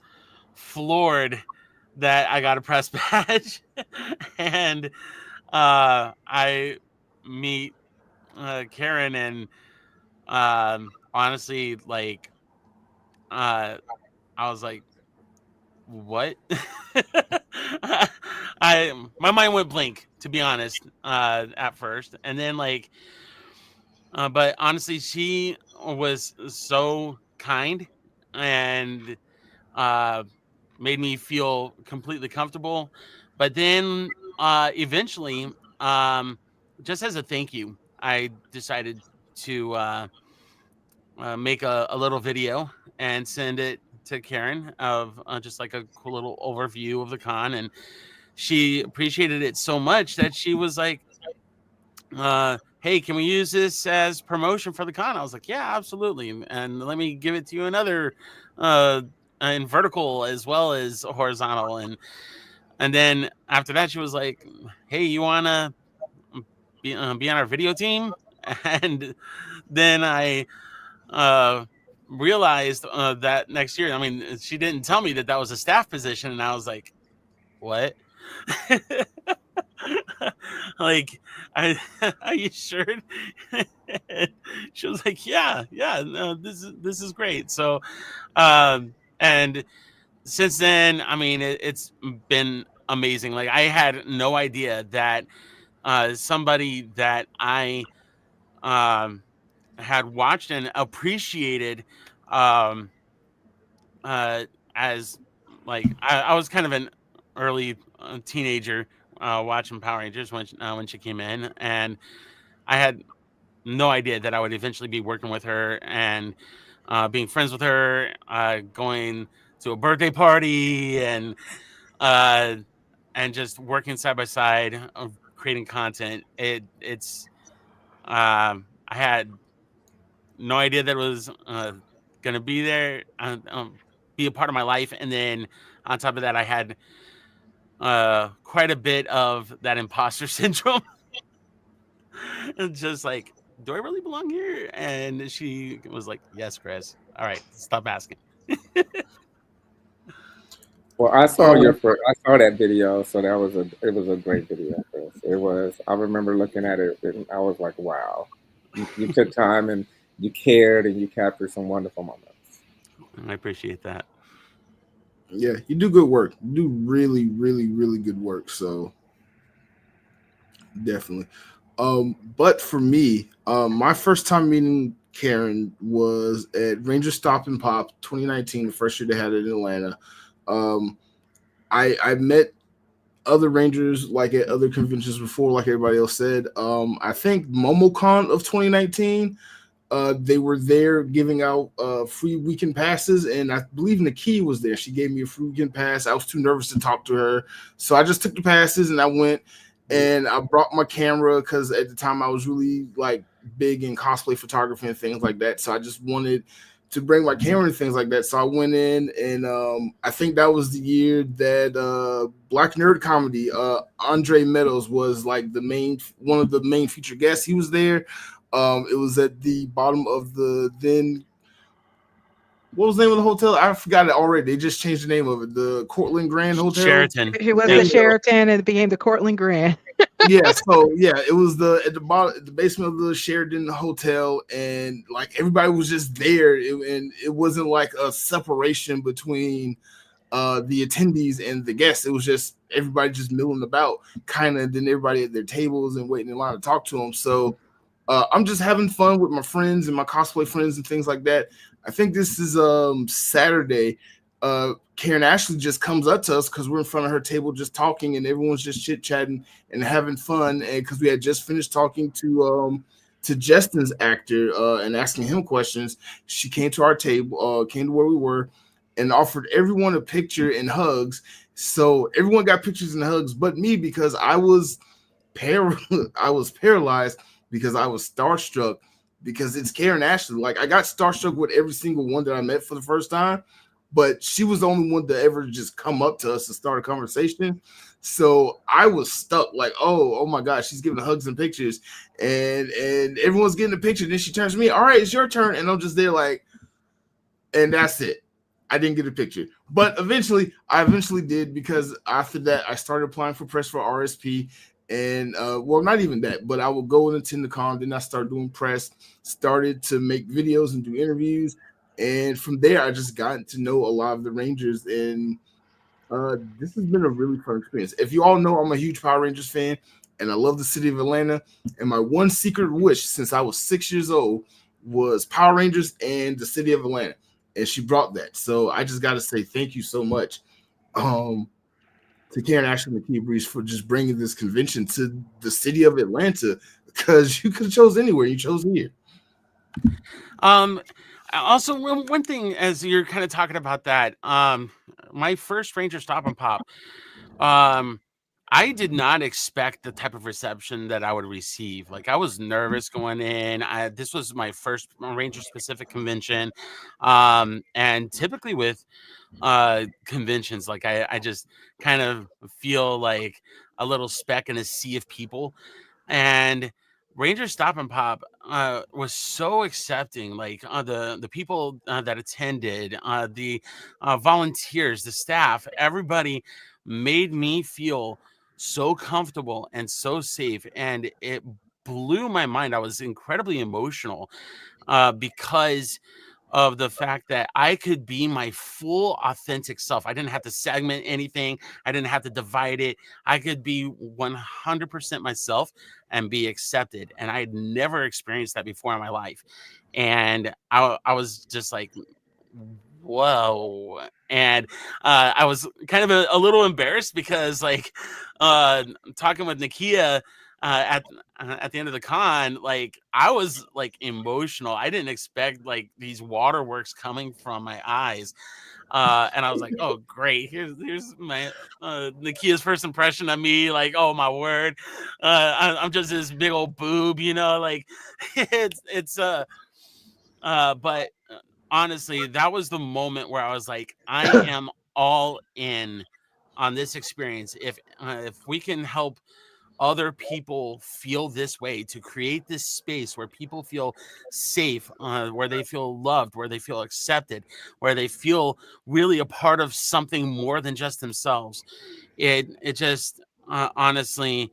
S5: floored that I got a press badge, and I meet Karen, and honestly, like, I was like, what? My mind went blank, to be honest, at first, and then like, but honestly, she was so kind and made me feel completely comfortable. But then eventually, just as a thank you, I decided to make a little video and send it to Karen of just like a cool little overview of the con. And she appreciated it so much that she was like, hey, can we use this as promotion for the con? I was like, yeah, absolutely. And let me give it to you another in vertical as well as horizontal. And then after that, she was like, hey, you want to be on our video team? And then I realized that next year, I mean, she didn't tell me that that was a staff position. And I was like, what? Like, are you sure? She was like, yeah, no, this is great. So and since then, I mean, it's been amazing. Like, I had no idea that somebody that I um, had watched and appreciated um, as like I was kind of an early teenager watching Power Rangers when she came in, and I had no idea that I would eventually be working with her and being friends with her, going to a birthday party, uh, and just working side by side, creating content. I had no idea that it was going to be there, be a part of my life, and then on top of that, I had quite a bit of that imposter syndrome. And just like, do I really belong here? And she was like, yes, Chris. All right, stop asking.
S1: Well, I saw
S3: Um,
S1: I saw that video, so it was a great video, Chris. It was. I remember looking at it, and I was like, wow, you took time and you cared and you captured some wonderful moments.
S5: I appreciate that.
S3: yeah, you do good work. You do really, really, really good work. So definitely. But for me, my first time meeting Karen was at Rangerstop and Pop 2019, the first year they had it in Atlanta. Um, I met other Rangers like at other conventions before, like everybody else said. I think MomoCon of 2019, they were there giving out free weekend passes, and I believe Danique was there. She gave me a free weekend pass. I was too nervous to talk to her, so I just took the passes and I went. And I brought my camera because at the time I was really like big in cosplay photography and things like that. So I just wanted to bring my camera and things like that. So I went in, and I think that was the year that Black Nerd Comedy, Andre Meadows was like one of the main featured guests. He was there. It was at the bottom of the then. What was the name of the hotel? I forgot it already. They just changed the name of it. The Cortland Grand Hotel.
S5: Sheraton.
S4: It was
S3: There
S4: the
S3: you go.
S4: Sheraton, and it became the Cortland Grand.
S3: Yeah, so yeah, it was at the bottom, the basement of the Sheraton Hotel, and like everybody was just there, and it wasn't like a separation between the attendees and the guests. It was just everybody just milling about, kind of. Then everybody at their tables and waiting in line to talk to them. So I'm just having fun with my friends and my cosplay friends and things like that. I think this is Saturday. Karen Ashley just comes up to us because we're in front of her table just talking, and everyone's just chit chatting and having fun. And because we had just finished talking to Justin's actor and asking him questions, she came to our table, came to where we were, and offered everyone a picture and hugs. So everyone got pictures and hugs, but me, because I was paralyzed because I was starstruck because it's Karen Ashley. Like I got starstruck with every single one that I met for the first time, but she was the only one to ever just come up to us and start a conversation. So I was stuck, like, oh my gosh, she's giving hugs and pictures, and everyone's getting a picture. Then she turns to me, all right, it's your turn, and I'm just there like, and that's it. I didn't get a picture, but I eventually did, because after that I started applying for press for RSP. And well, not even that, but I would go and attend the con. Then I started doing press, started to make videos and do interviews. And from there, I just gotten to know a lot of the Rangers. And this has been a really fun experience. If you all know, I'm a huge Power Rangers fan, and I love the city of Atlanta. And my one secret wish since I was 6 years old was Power Rangers and the city of Atlanta. And she brought that. So I just got to say thank you so much. To Karen Ashley and Key Breeze for just bringing this convention to the city of Atlanta, because you could have chose anywhere. You chose here.
S5: Also, one thing, as you're kind of talking about that, my first Ranger Stop and Pop, I did not expect the type of reception that I would receive. Like, I was nervous going in. This was my first Ranger specific convention, and typically with conventions, like I just kind of feel like a little speck in a sea of people, and Ranger Stop and Pop was so accepting. Like the people that attended, the volunteers, the staff, everybody made me feel so comfortable and so safe, and it blew my mind. I was incredibly emotional because of the fact that I could be my full authentic self. I didn't have to segment anything. I didn't have to divide it. I could be 100% myself and be accepted. And I had never experienced that before in my life. And I was just like, whoa. And I was kind of a little embarrassed because, like, talking with Nakia at the end of the con, like, I was like emotional. I didn't expect like these waterworks coming from my eyes. And I was like, oh great, here's my Nakia's first impression of me. Like, oh my word, I'm just this big old boob, you know, like it's but honestly, that was the moment where I was like, I am all in on this experience. If we can help other people feel this way, to create this space where people feel safe, where they feel loved, where they feel accepted, where they feel really a part of something more than just themselves, it just honestly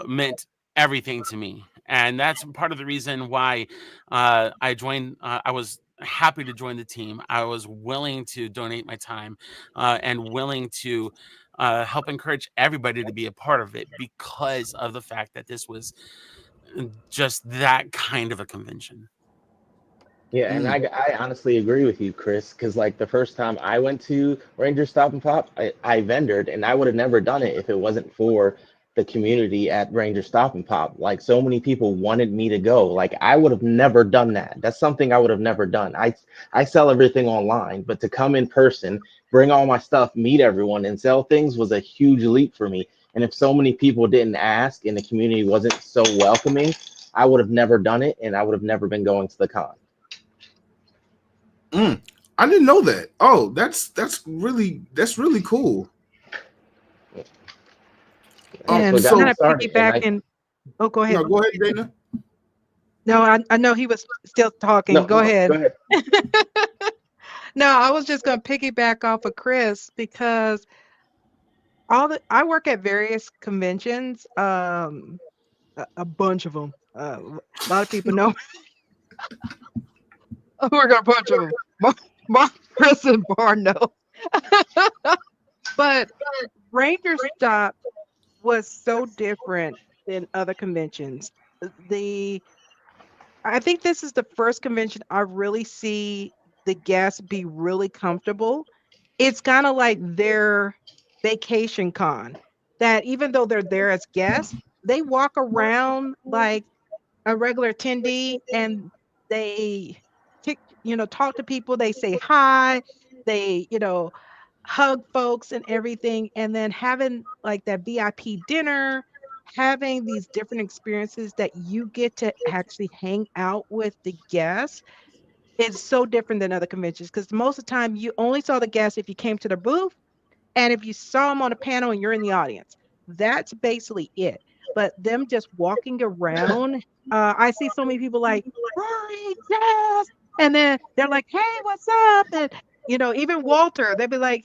S5: meant everything to me. And that's part of the reason why I joined. I was happy to join the team. I was willing to donate my time and willing to help encourage everybody to be a part of it, because of the fact that this was just that kind of a convention.
S6: Yeah, and I honestly agree with you, Chris, because like the first time I went to Ranger Stop and Pop, I vendored, and I would have never done it if it wasn't for the community at Ranger Stop and Pop. Like so many people wanted me to go. Like I would have never done that. That's something I would have never done. I sell everything online, but to come in person, bring all my stuff, meet everyone, and sell things was a huge leap for me. And if so many people didn't ask and the community wasn't so welcoming, I would have never done it, and I would have never been going to the con.
S3: I didn't know that. Oh, that's really cool.
S4: And
S6: So
S4: kind of
S6: started, and
S4: piggybacking. Oh, go ahead.
S3: No, go ahead, Dana.
S4: No, I know he was still talking.
S6: no,
S4: Go ahead.
S6: go ahead.
S4: No, I was just going to piggyback off of Chris because I work at various conventions, a bunch of them. A lot of people know I work at a bunch of them. Chris and Barno. But Ranger Stop was so different than other conventions. I think this is the first convention I really see the guests be really comfortable. It's kind of like their vacation con, that even though they're there as guests, they walk around like a regular attendee, and they talk to people, they say hi, they hug folks and everything, and then having like that VIP dinner, having these different experiences that you get to actually hang out with the guests. It's so different than other conventions because most of the time you only saw the guests if you came to the booth, and if you saw them on a panel and you're in the audience. That's basically it. But them just walking around, I see so many people like, Rory, yes. And then they're like, hey, what's up? And, even Walter, they'd be like,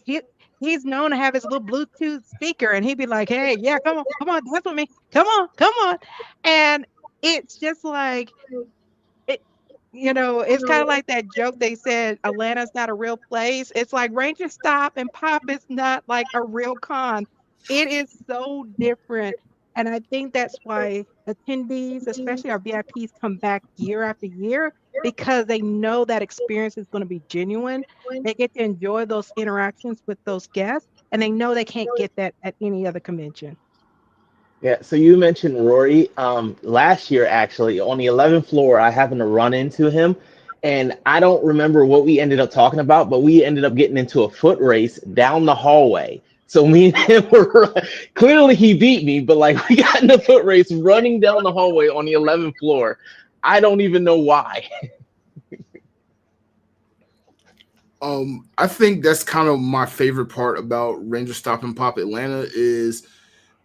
S4: he's known to have his little Bluetooth speaker, and he'd be like, hey, yeah, come on, dance with me. Come on. And it's just like, it's kind of like that joke they said, Atlanta's not a real place. It's like Ranger Stop and Pop is not like a real con. It is so different. And I think that's why attendees, especially our VIPs, come back year after year because they know that experience is going to be genuine. They get to enjoy those interactions with those guests, and they know they can't get that at any other convention.
S6: Yeah, so you mentioned Rory. Last year, actually, on the 11th floor, I happened to run into him, and I don't remember what we ended up talking about, but we ended up getting into a foot race down the hallway. So me and him were clearly he beat me, but like we got in a foot race running down the hallway on the 11th floor. I don't even know why.
S3: I think that's kind of my favorite part about Ranger Stop and Pop Atlanta is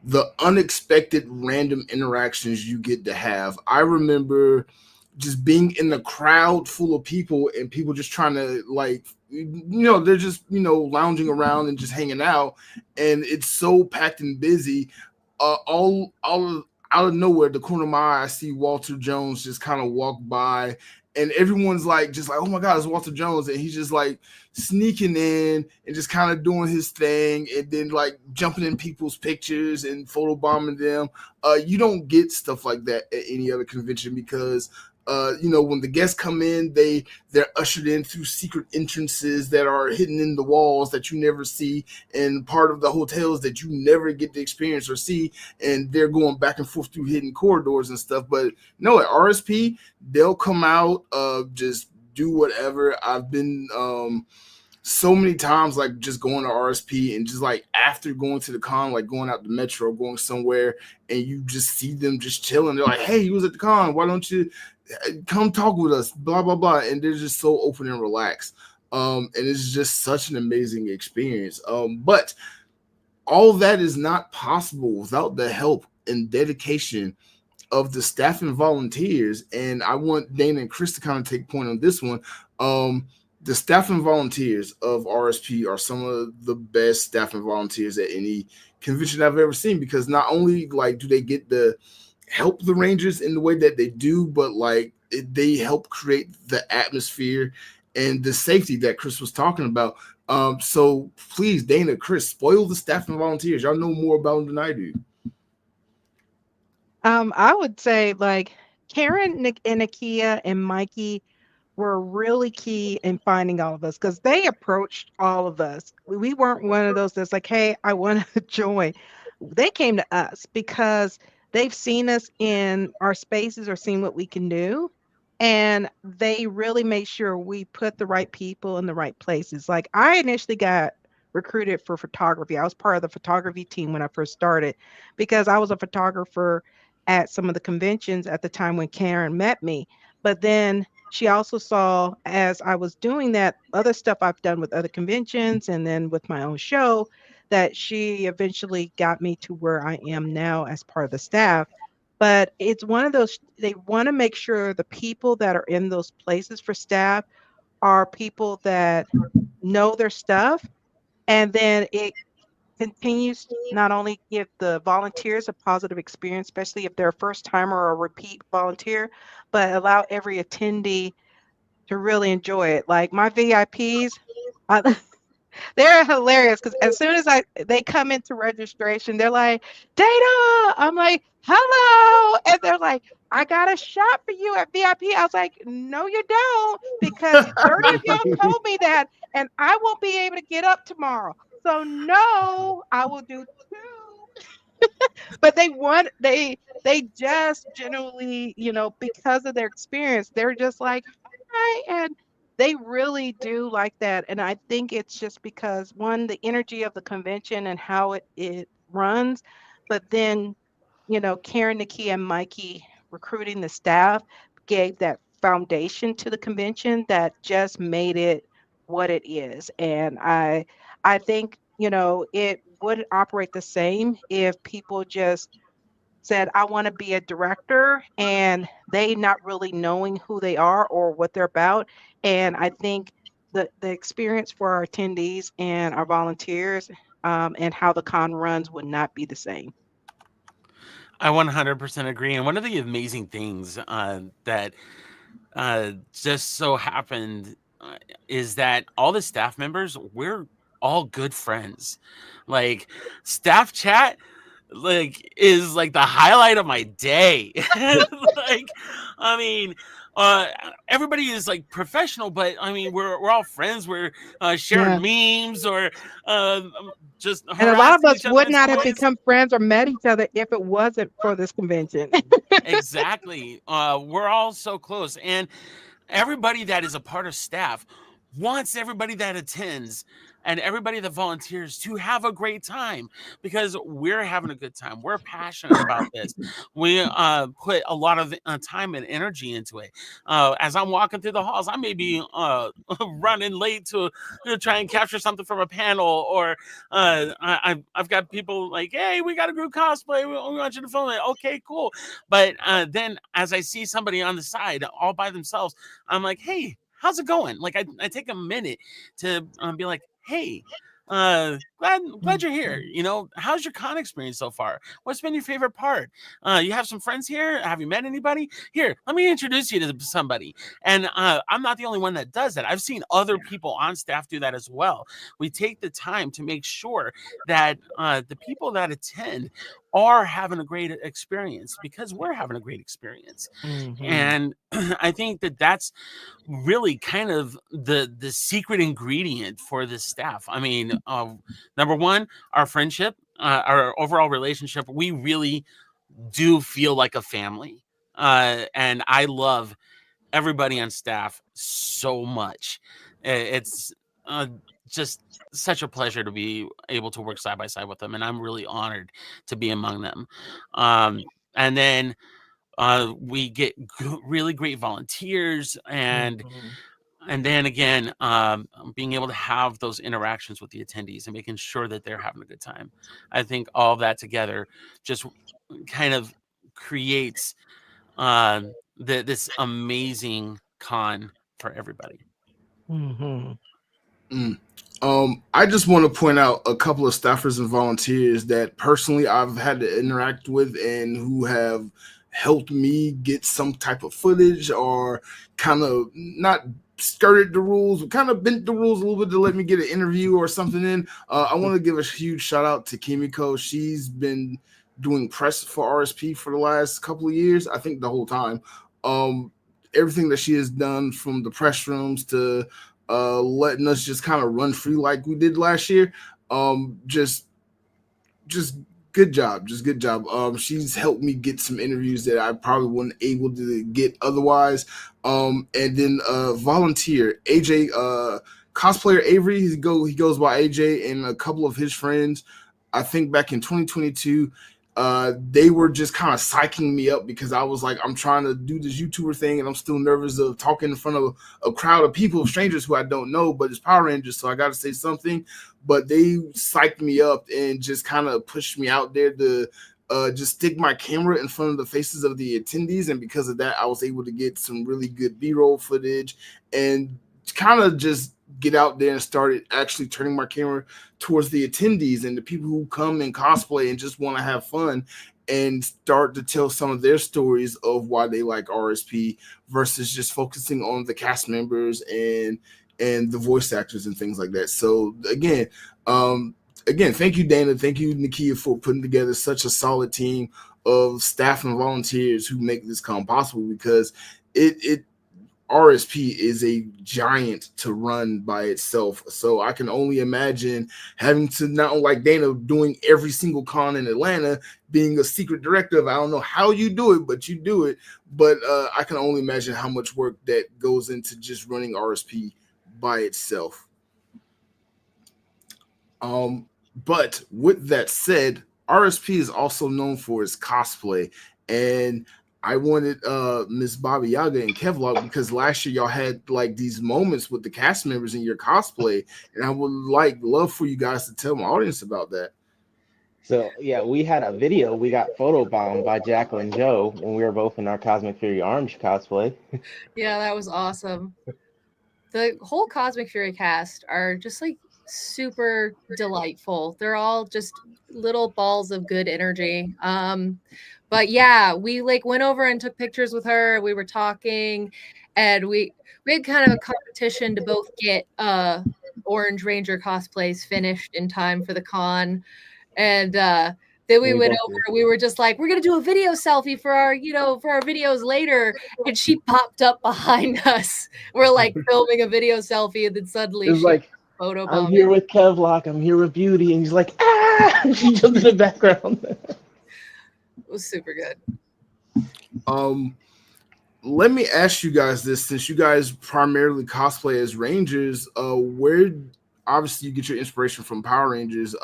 S3: the unexpected random interactions you get to have. I remember just being in the crowd full of people and people just trying to they're just, lounging around and just hanging out. And it's so packed and busy. All out of nowhere, the corner of my eye, I see Walter Jones just kind of walk by and everyone's like just like, oh my god, it's Walter Jones, and he's just like sneaking in and just kind of doing his thing, and then like jumping in people's pictures and photobombing them. You don't get stuff like that at any other convention because when the guests come in, they're ushered in through secret entrances that are hidden in the walls that you never see, and part of the hotels that you never get to experience or see, and they're going back and forth through hidden corridors and stuff. But no, at RSP, they'll come out, just do whatever. I've been so many times like just going to RSP and just like after going to the con, like going out the metro, going somewhere, and you just see them just chilling. They're like, hey, you was at the con, why don't you come talk with us, blah blah blah, and they're just so open and relaxed. And it's just such an amazing experience. But all that is not possible without the help and dedication of the staff and volunteers. And I want Dana and Chris to kind of take point on this one. The staff and volunteers of RSP are some of the best staff and volunteers at any convention I've ever seen, because not only like do they get to help the Rangers in the way that they do, but like they help create the atmosphere and the safety that Chris was talking about. So please, Dana, Chris, spoil the staff and volunteers. Y'all know more about them than I do.
S4: I would say like Karen, Nick, and Nakia and Mikey were really key in finding all of us because they approached all of us. We weren't one of those that's like, hey, I want to join. They came to us because they've seen us in our spaces or seen what we can do. And they really made sure we put the right people in the right places. Like I initially got recruited for photography. I was part of the photography team when I first started because I was a photographer at some of the conventions at the time when Karen met me. But then she also saw as I was doing that other stuff I've done with other conventions and then with my own show that she eventually got me to where I am now as part of the staff. But it's one of those, they want to make sure the people that are in those places for staff are people that know their stuff. And then it continues to not only give the volunteers a positive experience, especially if they're a first timer or a repeat volunteer, but allow every attendee to really enjoy it. Like my VIPs, I, they're hilarious because as soon as they come into registration, they're like, Data. I'm like, hello. And they're like, I got a shot for you at VIP. I was like, no, you don't, because 30 of y'all told me that, and I won't be able to get up tomorrow. So no, I will do two. But they just generally, because of their experience, they're just like, hi, and they really do like that. And I think it's just because one, the energy of the convention and how it runs, but then, Karen, Nikki, and Mikey recruiting the staff gave that foundation to the convention that just made it what it is. And I think, it would operate the same if people just said, I want to be a director, and they not really knowing who they are or what they're about. And I think the experience for our attendees and our volunteers, and how the con runs would not be the same.
S5: I 100% agree. And one of the amazing things that just so happened is that all the staff members, we're all good friends. Like staff chat, like is like the highlight of my day. Like, I mean, everybody is like professional, but I mean, we're all friends. We're sharing memes or just
S4: and a lot of us
S5: harassing each other
S4: would
S5: in
S4: not
S5: some
S4: have
S5: ways.
S4: become friends or met each other if it wasn't for this convention.
S5: Exactly. We're all so close, and everybody that is a part of staff wants everybody that attends and everybody that volunteers to have a great time because we're having a good time. We're passionate about this. We put a lot of time and energy into it. As I'm walking through the halls, I may be running late to try and capture something from a panel, or I've got people like, hey, we got a group cosplay. We want you to film it. Okay, cool. But then as I see somebody on the side all by themselves, I'm like, hey, how's it going? Like I take a minute to be like, hey, Glad you're here. You know, how's your con experience so far? What's been your favorite part? You have some friends here? Have you met anybody? Here, let me introduce you to somebody. And I'm not the only one that does that. I've seen other people on staff do that as well. We take the time to make sure that the people that attend are having a great experience because we're having a great experience. And I think that that's really kind of the secret ingredient for this staff. I mean, number one, our friendship, our overall relationship, we really do feel like a family. And I love everybody on staff so much. It's just such a pleasure to be able to work side by side with them, and I'm really honored to be among them. And then we get really great volunteers, and then again, being able to have those interactions with the attendees and making sure that they're having a good time. I think all of that together just kind of creates this amazing con for everybody.
S3: I just want to point out a couple of staffers and volunteers that personally I've had to interact with and who have helped me get some type of footage or kind of not skirted the rules, kind of bent the rules a little bit to let me get an interview or something in. I want to give a huge shout out to Kimiko. She's been doing press for RSP for the last couple of years, I think the whole time. Everything that she has done from the press rooms to letting us just kind of run free like we did last year. Just good job. Just good job. She's helped me get some interviews that I probably wasn't able to get otherwise. And then volunteer AJ, cosplayer Avery. He goes by AJ, and a couple of his friends. I think back in 2022. They were just kind of psyching me up because I was like, I'm trying to do this YouTuber thing and I'm still nervous of talking in front of a crowd of people, strangers who I don't know, but it's Power Rangers, so I got to say something. But they psyched me up and just kind of pushed me out there to just stick my camera in front of the faces of the attendees. And because of that, I was able to get some really good B-roll footage and kind of just get out there and started actually turning my camera towards the attendees and the people who come and cosplay and just want to have fun and start to tell some of their stories of why they like RSP versus just focusing on the cast members and the voice actors and things like that. So again, thank you, Dana. Thank you, Nakia, for putting together such a solid team of staff and volunteers who make this con possible, because it RSP is a giant to run by itself. So I can only imagine having to, not only like Dana doing every single con in Atlanta, being a secret director. I don't know how you do it, but you do it. But I can only imagine how much work that goes into just running RSP by itself. But with that said, RSP is also known for its cosplay, and I wanted Miss Babayagha and Kevlock, because last year y'all had like these moments with the cast members in your cosplay, and I would love for you guys to tell my audience about that.
S6: So yeah, we had a video. We got photobombed by Jacqueline Joe when we were both in our Cosmic Fury Orange cosplay.
S7: Yeah, that was awesome. The whole Cosmic Fury cast are just like super delightful. They're all just little balls of good energy. But yeah, we like went over and took pictures with her. We were talking, and we had kind of a competition to both get Orange Ranger cosplays finished in time for the con. And then we went over, we were just like, we're gonna do a video selfie for our, for our videos later. And she popped up behind us. We're like filming a video selfie, and then suddenly
S6: she's like,
S7: photo
S6: I'm here with Kevlock, I'm here with Beauty, and he's like, ah! She jumped in the background.
S7: It was super good.
S3: Let me ask you guys this, since you guys primarily cosplay as Rangers, where obviously you get your inspiration from Power Rangers,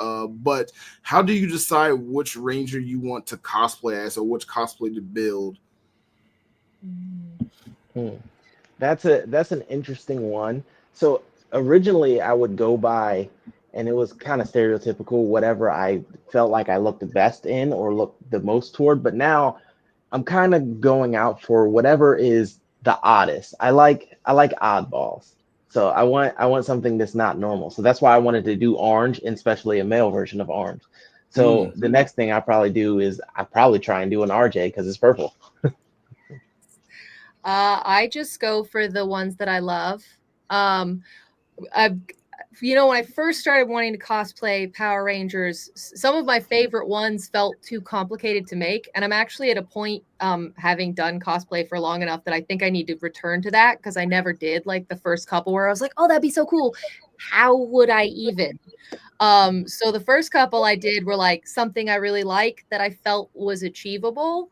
S3: but how do you decide which Ranger you want to cosplay as, or which cosplay to build?
S6: That's an interesting one. So originally I would go by, and it was kind of stereotypical, whatever I felt like I looked the best in or looked the most toward. But now I'm kind of going out for whatever is the oddest. I like oddballs. So I want something that's not normal. So that's why I wanted to do orange, and especially a male version of orange. So the next thing I probably do is I probably try and do an RJ because it's purple.
S7: I just go for the ones that I love. I've, when I first started wanting to cosplay Power Rangers, some of my favorite ones felt too complicated to make. And I'm actually at a point, having done cosplay for long enough that I think I need to return to that, because I never did like the first couple where I was like, oh, that'd be so cool. How would I even? So the first couple I did were like something I really like that I felt was achievable.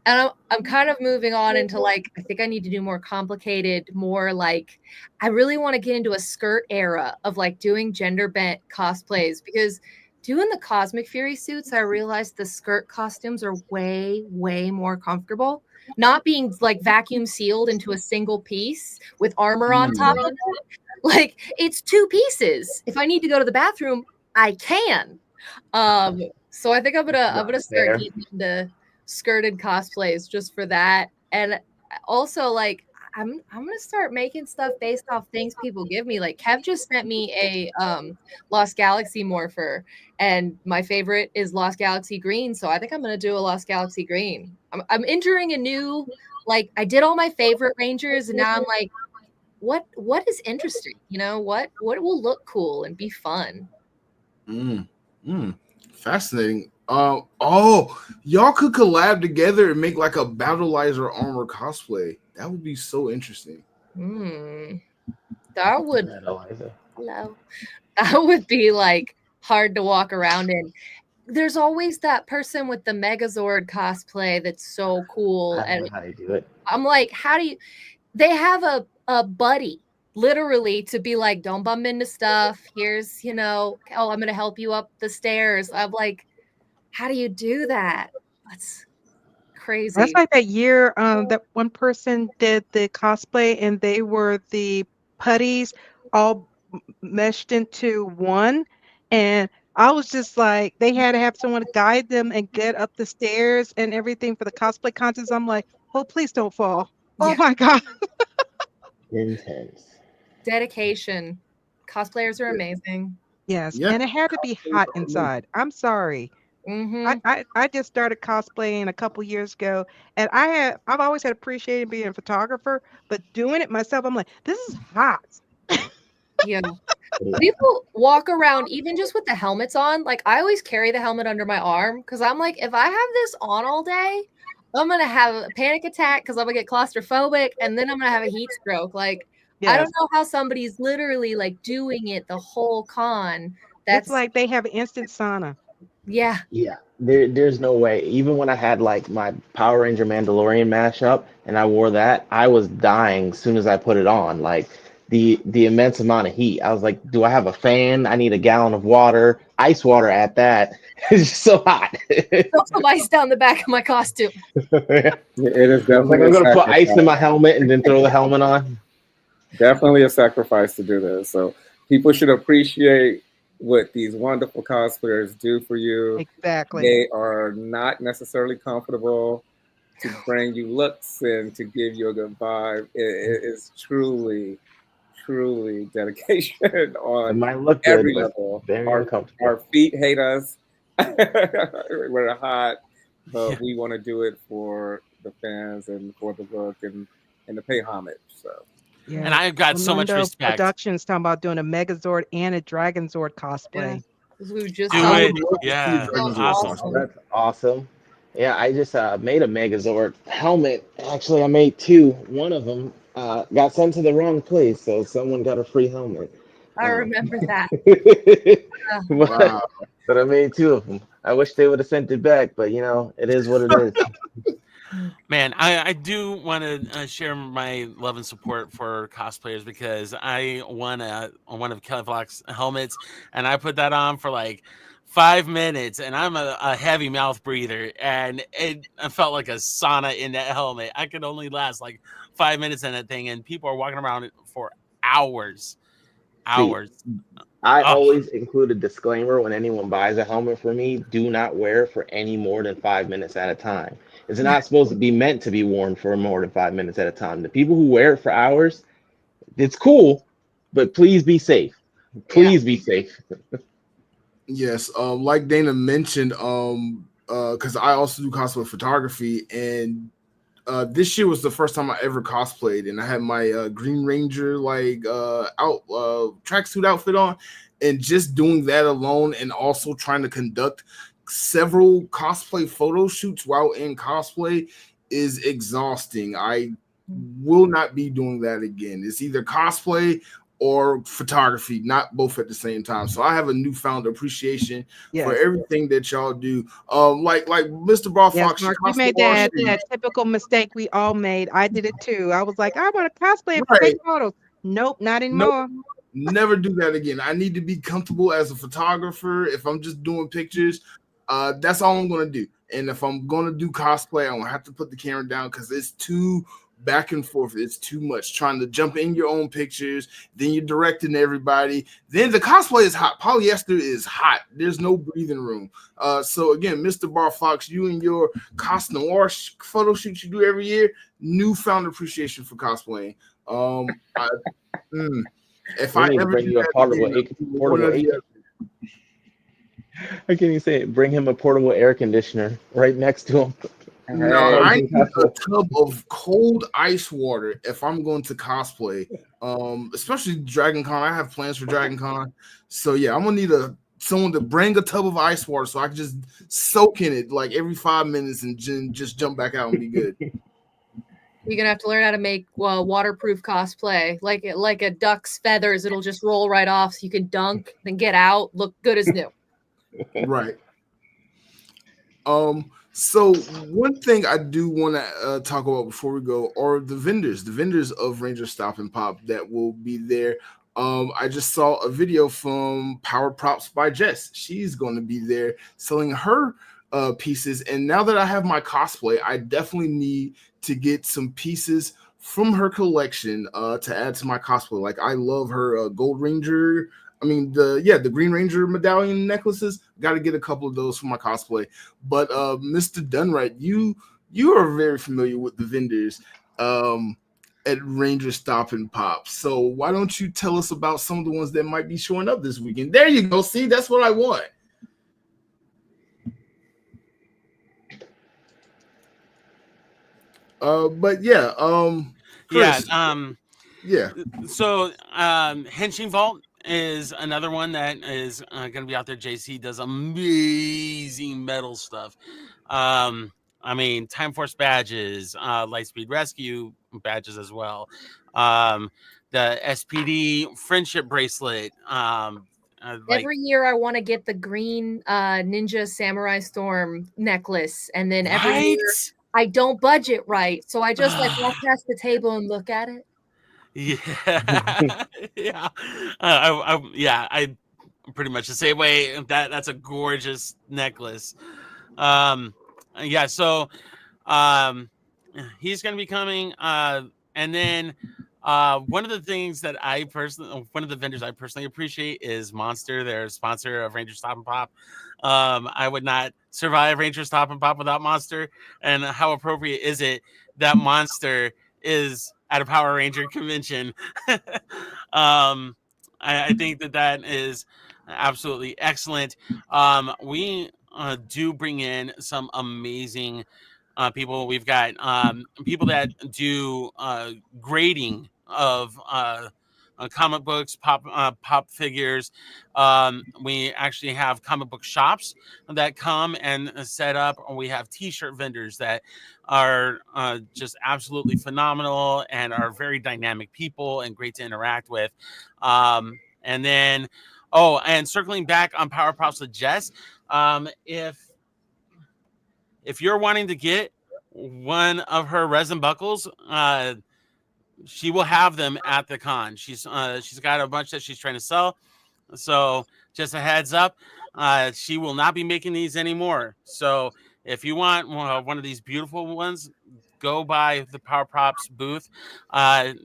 S7: And I'm kind of moving on into like, I think I need to do more complicated, more like, I really want to get into a skirt era of like doing gender bent cosplays, because doing the Cosmic Fury suits, I realized the skirt costumes are way, way more comfortable. Not being like vacuum sealed into a single piece with armor on top of it. Like, it's two pieces. If I need to go to the bathroom, I can. So I think I'm gonna start getting into skirted cosplays just for that. And also, like, I'm gonna start making stuff based off things people give me. Like, Kev just sent me a Lost Galaxy morpher, and my favorite is Lost Galaxy Green, so I think I'm gonna do a Lost Galaxy Green. I'm entering a new, like, I did all my favorite Rangers, and now I'm like, what is interesting? What will look cool and be fun?
S3: Fascinating. Y'all could collab together and make like a Battleizer armor cosplay. That would be so interesting.
S7: That would be like hard to walk around in. There's always that person with the Megazord cosplay that's so cool.
S6: I don't know how to do it.
S7: I'm like, how do you? They have a buddy, literally, to be like, don't bump into stuff. Here's, oh, I'm gonna help you up the stairs. I'm like, how do you do that? That's crazy.
S4: That's like that year that one person did the cosplay and they were the putties all meshed into one. And I was just like, they had to have someone guide them and get up the stairs and everything for the cosplay contest. I'm like, oh, please don't fall. Oh my God.
S6: Intense.
S7: Dedication. Cosplayers are amazing.
S4: Yes. Yeah. And it had to be hot inside. I'm sorry. I just started cosplaying a couple years ago, and I've always had appreciated being a photographer, but doing it myself, I'm like, this is hot.
S7: Yeah. People walk around even just with the helmets on. Like, I always carry the helmet under my arm because I'm like, if I have this on all day, I'm gonna have a panic attack because I'm gonna get claustrophobic, and then I'm gonna have a heat stroke. Like, yes. I don't know how somebody's literally like doing it the whole con.
S4: It's like they have instant sauna.
S7: Yeah.
S6: There's no way. Even when I had like my Power Ranger Mandalorian mashup and I wore that, I was dying as soon as I put it on. Like the immense amount of heat. I was like, do I have a fan? I need a gallon of water, ice water at that. It's just so hot.
S7: Throw some ice down the back of my costume.
S1: It is definitely
S6: like I'm gonna put ice in my helmet and then throw the helmet on.
S1: Definitely a sacrifice to do this. So people should appreciate what these wonderful cosplayers do for you.
S4: Exactly.
S1: They are not necessarily comfortable to bring you looks and to give you a good vibe. It is truly dedication on
S6: my look
S1: every
S6: good,
S1: level.
S6: Very uncomfortable.
S1: Our feet hate us. We're hot, but we want to do it for the fans and for the look and to pay homage. So.
S4: Yeah.
S5: And I've got so much respect.
S4: Productions talking about doing a Megazord and a Dragonzord cosplay.
S5: Yeah.
S6: That's awesome. Yeah, I just made a Megazord helmet. Actually, I made two. One of them got sent to the wrong place, so someone got a free helmet.
S7: I remember that.
S6: But I made two of them. I wish they would have sent it back, but it is what it is.
S5: Man, I do want to share my love and support for cosplayers because I won one of Kevlock's helmets and I put that on for like 5 minutes and I'm a heavy mouth breather and I felt like a sauna in that helmet. I could only last like 5 minutes in that thing and people are walking around it for hours.
S6: I always include a disclaimer when anyone buys a helmet for me, do not wear it for any more than 5 minutes at a time. It's not supposed to be meant to be worn for more than 5 minutes at a time. The people who wear it for hours, it's cool, but please be safe. Please be safe.
S3: Yes, like Dana mentioned, because I also do cosplay photography, and this year was the first time I ever cosplayed, and I had my Green Ranger tracksuit outfit on, and just doing that alone, and also trying to conduct several cosplay photo shoots while in cosplay is exhausting. I will not be doing that again. It's either cosplay or photography, not both at the same time. So I have a newfound appreciation for everything that y'all do. Like Mr. Ball
S4: Yes,
S3: Fox,
S4: Mark, you made that typical mistake we all made. I did it too. I was like, I want to cosplay and take photos. Nope, not anymore.
S3: Nope. Never do that again. I need to be comfortable as a photographer. If I'm just doing pictures, that's all I'm gonna do. And if I'm gonna do cosplay, I'm gonna have to put the camera down because it's too back and forth. It's too much trying to jump in your own pictures. Then you're directing everybody. Then the cosplay is hot. Polyester is hot. There's no breathing room. So again, Mr. Bar Fox, you and your cos noir photo shoots you do every year, newfound appreciation for cosplaying. If I ever
S6: bring you a portable I can't even say it. Bring him a portable air conditioner right next to him.
S3: No, I need a tub of cold ice water if I'm going to cosplay. Especially Dragon Con. I have plans for Dragon Con. So yeah, I'm gonna need someone to bring a tub of ice water so I can just soak in it like every 5 minutes and just jump back out and be good.
S7: You're gonna have to learn how to make waterproof cosplay, like a duck's feathers. It'll just roll right off, so you can dunk, then get out, look good as new.
S3: Right. So one thing I do want to talk about before we go are the vendors of Rangerstop and Pop that will be there. I just saw a video from Power Props by Jess. She's going to be there selling her pieces. And now that I have my cosplay, I definitely need to get some pieces from her collection to add to my cosplay. Like I love her Gold Ranger. I mean the Green Ranger medallion necklaces. Got to get a couple of those for my cosplay. But Mr. Dunn, you are very familiar with the vendors at Rangerstop and Pop. So why don't you tell us about some of the ones that might be showing up this weekend? There you go. See, that's what I want. But yeah, Chris,
S5: yeah. So Henshin Vault is another one that is going to be out there. JC does amazing metal stuff. I mean, Time Force badges, Lightspeed Rescue badges as well. The SPD friendship bracelet.
S7: Every year I want to get the green Ninja Samurai Storm necklace, and then every year I don't budget right, so I just walk past the table and look at it.
S5: Yeah, yeah, I pretty much the same way. That's a gorgeous necklace. Yeah, so he's gonna be coming, and then one of the vendors I personally appreciate is Monster. They're a sponsor of Rangerstop and Pop. I would not survive Rangerstop and Pop without Monster. And how appropriate is it that Monster is at a Power Ranger convention? I think that is absolutely excellent. We do bring in some amazing people. We've got people that do grading of comic books, pop figures. We actually have comic book shops that come and set up. We have T-shirt vendors that are just absolutely phenomenal and are very dynamic people and great to interact with. And then, and circling back on Power Props with Jess, if you're wanting to get one of her resin buckles, she will have them at the con. She's got a bunch that she's trying to sell. So just a heads up, she will not be making these anymore. So if you want one of these beautiful ones, go by the Power Props booth.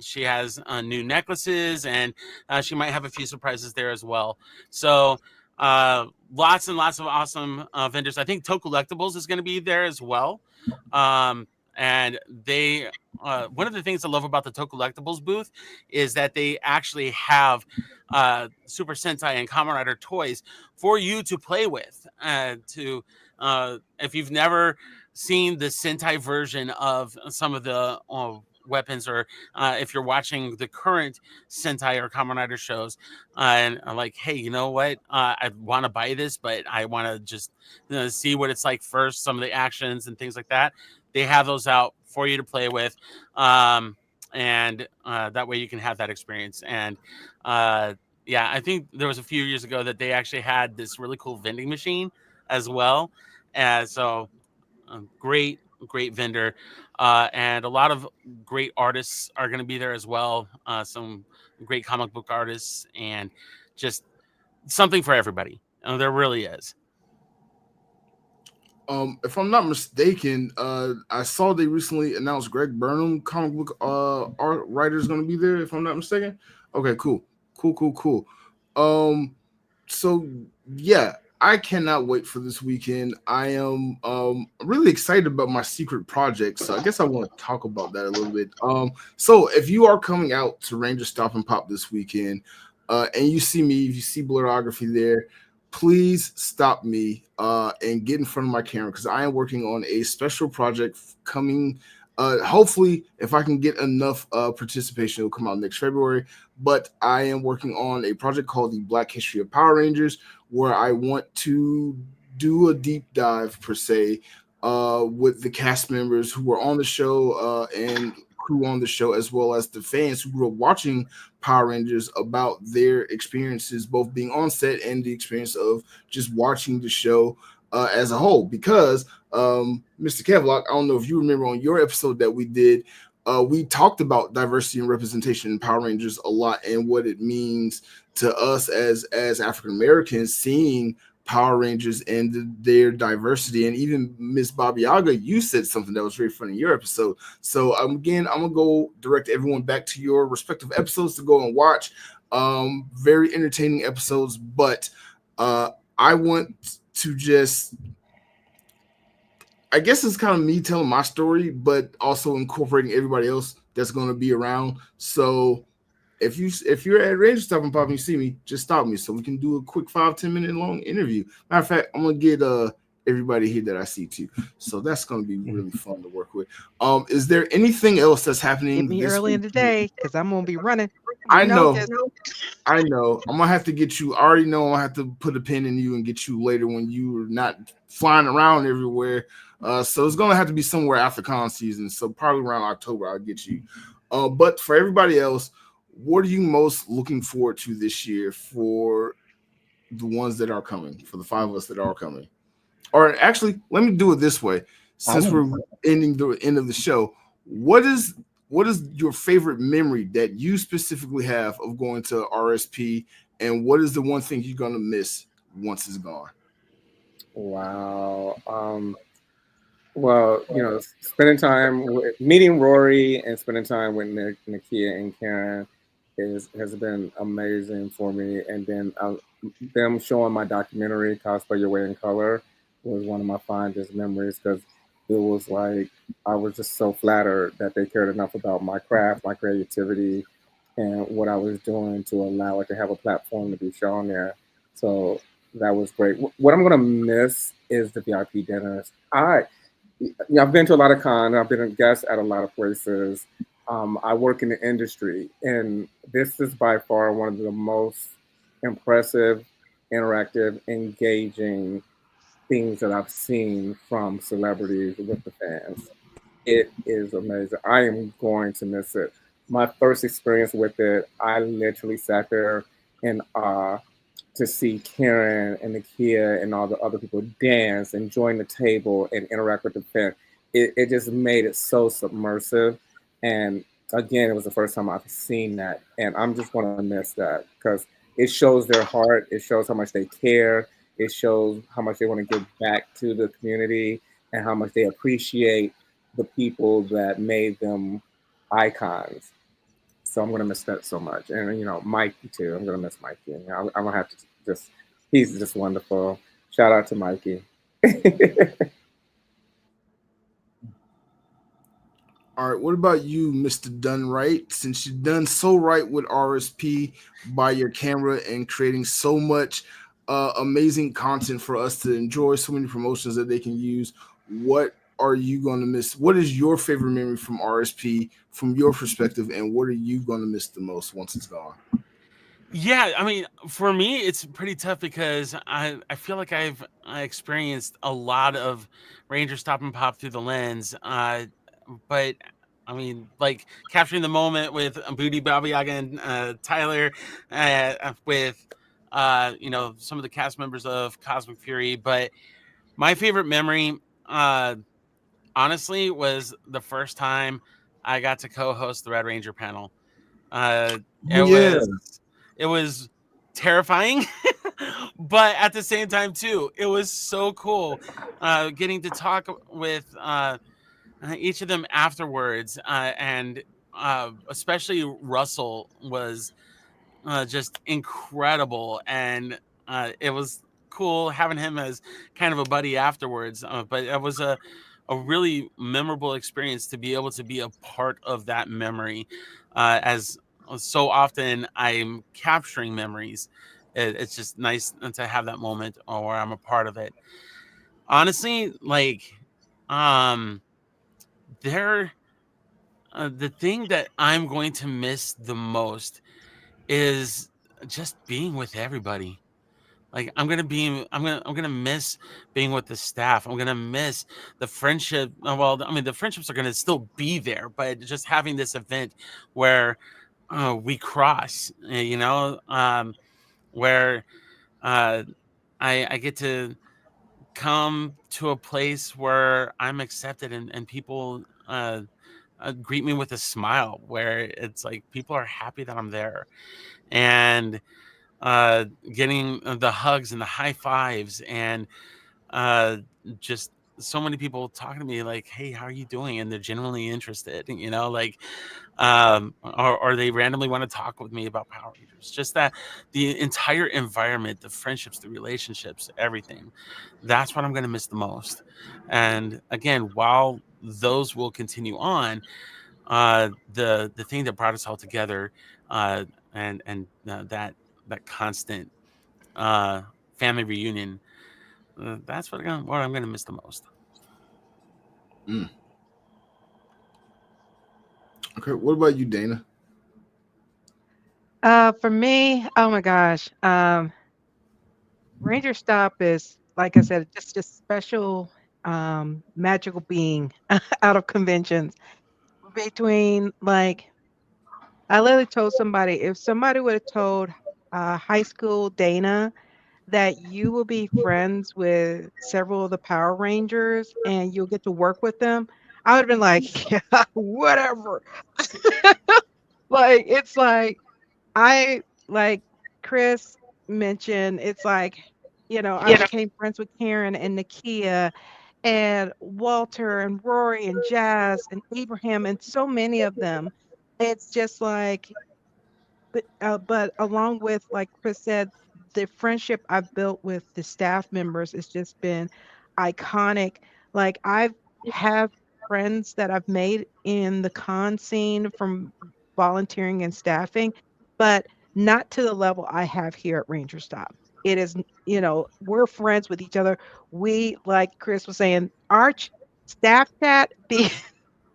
S5: She has new necklaces, and she might have a few surprises there as well. So lots and lots of awesome vendors. I think Toe Collectibles is going to be there as well. And they one of the things I love about the To Collectibles booth is that they actually have Super Sentai and Kamen Rider toys for you to play with. If you've never seen the Sentai version of some of the weapons, or if you're watching the current Sentai or Kamen Rider shows, and are like, hey, you know what? I want to buy this, but I want to just see what it's like first, some of the actions and things like that. They have those out for you to play with, and that way you can have that experience. And yeah, I think there was a few years ago that they actually had this really cool vending machine as well. So great vendor, and a lot of great artists are going to be there as well. Some great comic book artists, and just something for everybody. There really is.
S3: If I'm not mistaken, I saw they recently announced Greg Burnham, comic book art writer, is going to be there. If I'm not mistaken. Okay, cool. So yeah, I cannot wait for this weekend. I am really excited about my secret project. So I guess I want to talk about that a little bit. So if you are coming out to Ranger Stop and Pop this weekend, and you see me, if you see Blerdography there, please stop me and get in front of my camera, because I am working on a special project coming. Hopefully, if I can get enough participation, it'll come out next February. But I am working on a project called the Black History of Power Rangers, where I want to do a deep dive, per se, with the cast members who were on the show and crew on the show, as well as the fans who grew up watching Power Rangers, about their experiences, both being on set and the experience of just watching the show as a whole. Because Mr. Kevlock, I don't know if you remember on your episode that we did, we talked about diversity and representation in Power Rangers a lot, and what it means to us as African Americans, seeing Power Rangers and their diversity. And even Miss Babayagha, you said something that was very funny in your episode. So again, I'm gonna go direct everyone back to your respective episodes to go and watch. Very entertaining episodes, but I want to just, I guess it's kind of me telling my story, but also incorporating everybody else that's going to be around. So if you're at Rangerstop and Pop and you see me, just stop me so we can do a quick 5-10 minute long interview. Matter of fact, I'm gonna get everybody here that I see too. So that's gonna be really fun to work with. Is there anything else that's happening?
S4: Get me early in the day, because I'm gonna be running.
S3: I know. I'm gonna have to get you. I already know I'm gonna have to put a pin in you and get you later when you're not flying around everywhere. So it's gonna have to be somewhere after con season. So probably around October I'll get you. But for everybody else, what are you most looking forward to this year for the ones that are coming, for the 5 of us that are coming? Or actually, let me do it this way. Since we're ending the end of the show, what is your favorite memory that you specifically have of going to RSP, and what is the one thing you're gonna miss once it's gone?
S1: Wow. Well, spending time meeting Rory and spending time with Nakia and Karen has been amazing for me. And then them showing my documentary, Cosplay Your Way in Color, was one of my fondest memories, because it was like I was just so flattered that they cared enough about my craft, my creativity, and what I was doing to allow it to have a platform to be shown there. So that was great. What I'm gonna miss is the VIP dinners. I've been to a lot of cons. I've been a guest at a lot of places. I work in the industry, and this is by far one of the most impressive, interactive, engaging things that I've seen from celebrities with the fans. It is amazing. I am going to miss it. My first experience with it, I literally sat there in awe to see Karen and Nakia and all the other people dance and join the table and interact with the fans. It just made it so submersive. And again, it was the first time I've seen that. And I'm just going to miss that, because it shows their heart. It shows how much they care. It shows how much they want to give back to the community and how much they appreciate the people that made them icons. So I'm going to miss that so much. And, Mikey too. I'm going to miss Mikey. I'm going to have to he's just wonderful. Shout out to Mikey.
S3: All right, what about you, Mr. Dunn Right? Since you've done so right with RSP by your camera and creating so much amazing content for us to enjoy, so many promotions that they can use, what are you going to miss? What is your favorite memory from RSP from your perspective, and what are you going to miss the most once it's gone?
S5: Yeah, I mean, for me, it's pretty tough because I feel like I experienced a lot of Ranger Stop and Pop through the lens. But I mean, like capturing the moment with Booty, Babayagha, and Tyler, with some of the cast members of Cosmic Fury. But my favorite memory, uh, honestly, was the first time I got to co-host the Red Ranger panel. Uh,
S1: Oh
S5: it
S1: yeah.
S5: was it was terrifying, but at the same time too, it was so cool getting to talk with each of them afterwards, and especially Russell was just incredible, and it was cool having him as kind of a buddy afterwards. But it was a really memorable experience to be able to be a part of that memory, as so often I'm capturing memories. It's just nice to have that moment where I'm a part of it. Honestly, like, um, there, the thing that I'm going to miss the most is just being with everybody. Like I'm gonna miss being with the staff. I'm gonna miss the friendship. Well, I mean the friendships are gonna still be there, but just having this event where we cross, where uh, I get to come to a place where I'm accepted, and people greet me with a smile, where it's like people are happy that I'm there, and getting the hugs and the high fives, and uh, just so many people talking to me like, "Hey, how are you doing?" And they're genuinely interested, like, or they randomly want to talk with me about Power Rangers. Just that the entire environment, the friendships, the relationships, everything. That's what I'm going to miss the most. And again, while those will continue on, the thing that brought us all together, and that constant uh, family reunion, that's what I'm gonna miss the most.
S3: Mm. Okay, what about you, Dana?
S4: For me, oh my gosh, Ranger Stop is, like I said, just a special, magical being out of conventions. Between like, I literally told somebody, if somebody would have told high school Dana that you will be friends with several of the Power Rangers and you'll get to work with them, I would have been like, yeah, whatever. Like, it's like, I like Chris mentioned, it's like, I became friends with Karen and Nakia and Walter and Rory and Jazz and Abraham and so many of them. It's just like, but along with, like Chris said, the friendship I've built with the staff members has just been iconic. Like I've have friends that I've made in the con scene from volunteering and staffing, but not to the level I have here at Ranger Stop. It is, we're friends with each other. We, like Chris was saying, our staff chat be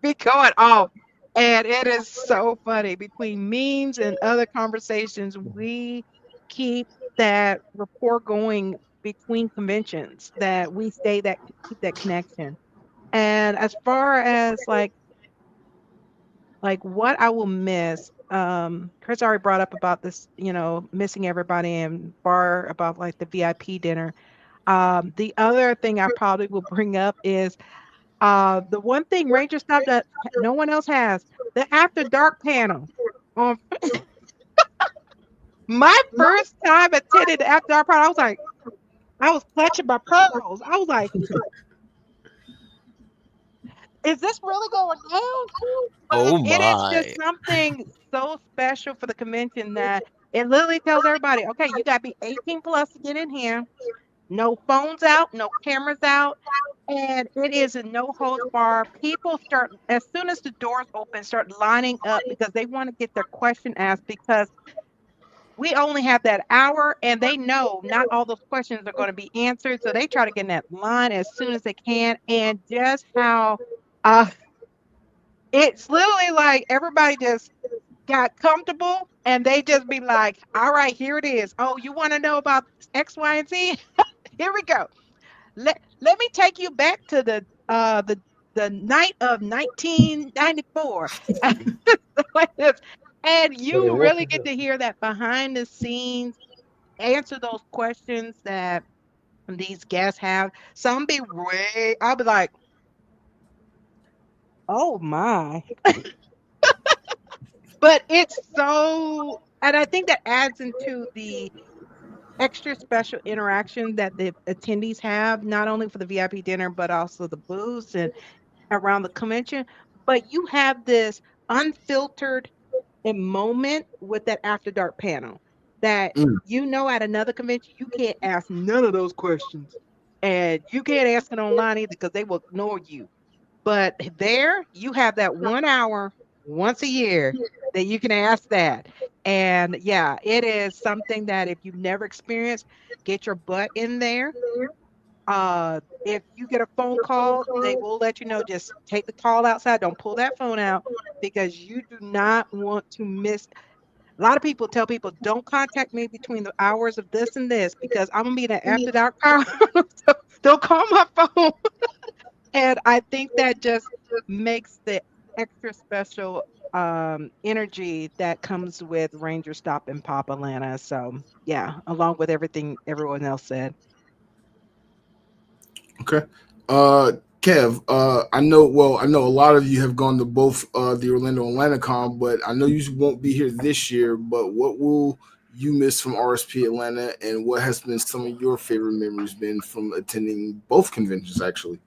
S4: going off. And it is so funny. Between memes and other conversations, we keep that rapport going between conventions, that we stay that keep that connection. And as far as like what I will miss, Chris already brought up about this, missing everybody and Bar about like the VIP dinner. The other thing I probably will bring up is the one thing Ranger Stop that no one else has, the After Dark panel. On my first time attending the After Dark panel, I was clutching my pearls. I was like, is this really going down? But
S5: Oh
S4: it is just
S5: my!
S4: something so special for the convention that it literally tells everybody, okay, you got to be 18 plus to get in here. No phones out, no cameras out, and it is a no holds bar. People start as soon as the doors open, start lining up because they want to get their question asked because we only have that hour and they know not all those questions are going to be answered. So they try to get in that line as soon as they can. And just how uh it's literally like everybody just got comfortable and they just be like, all right, here it is. Oh, you want to know about X, Y, and Z? Here we go. Let me take you back to the night of 1994. Like this. And you really get to hear that behind the scenes, answer those questions that these guests have. Some be way, I'll be like, oh my. But it's so, and I think that adds into the extra special interaction that the attendees have, not only for the VIP dinner, but also the booths and around the convention. But you have this unfiltered moment with that after dark panel that
S3: Mm.
S4: at another convention, you can't ask none of those questions. And you can't ask it online either because they will ignore you. But there, you have that 1 hour once a year that you can ask that. And yeah, it is something that if you've never experienced, get your butt in there. If you get a phone call, they will let you know, just take the call outside. Don't pull that phone out because you do not want to miss. A lot of people tell people, don't contact me between the hours of this and this because I'm gonna be in an after dark hour. So don't call my phone. And I think that just makes the extra special energy that comes with Ranger Stop and Pop Atlanta. So yeah, along with everything everyone else said.
S3: Okay. Uh, Kev, I know a lot of you have gone to both the Orlando and Atlanta Con, but I know you won't be here this year. But what will you miss from RSP Atlanta, and what has been some of your favorite memories been from attending both conventions, actually?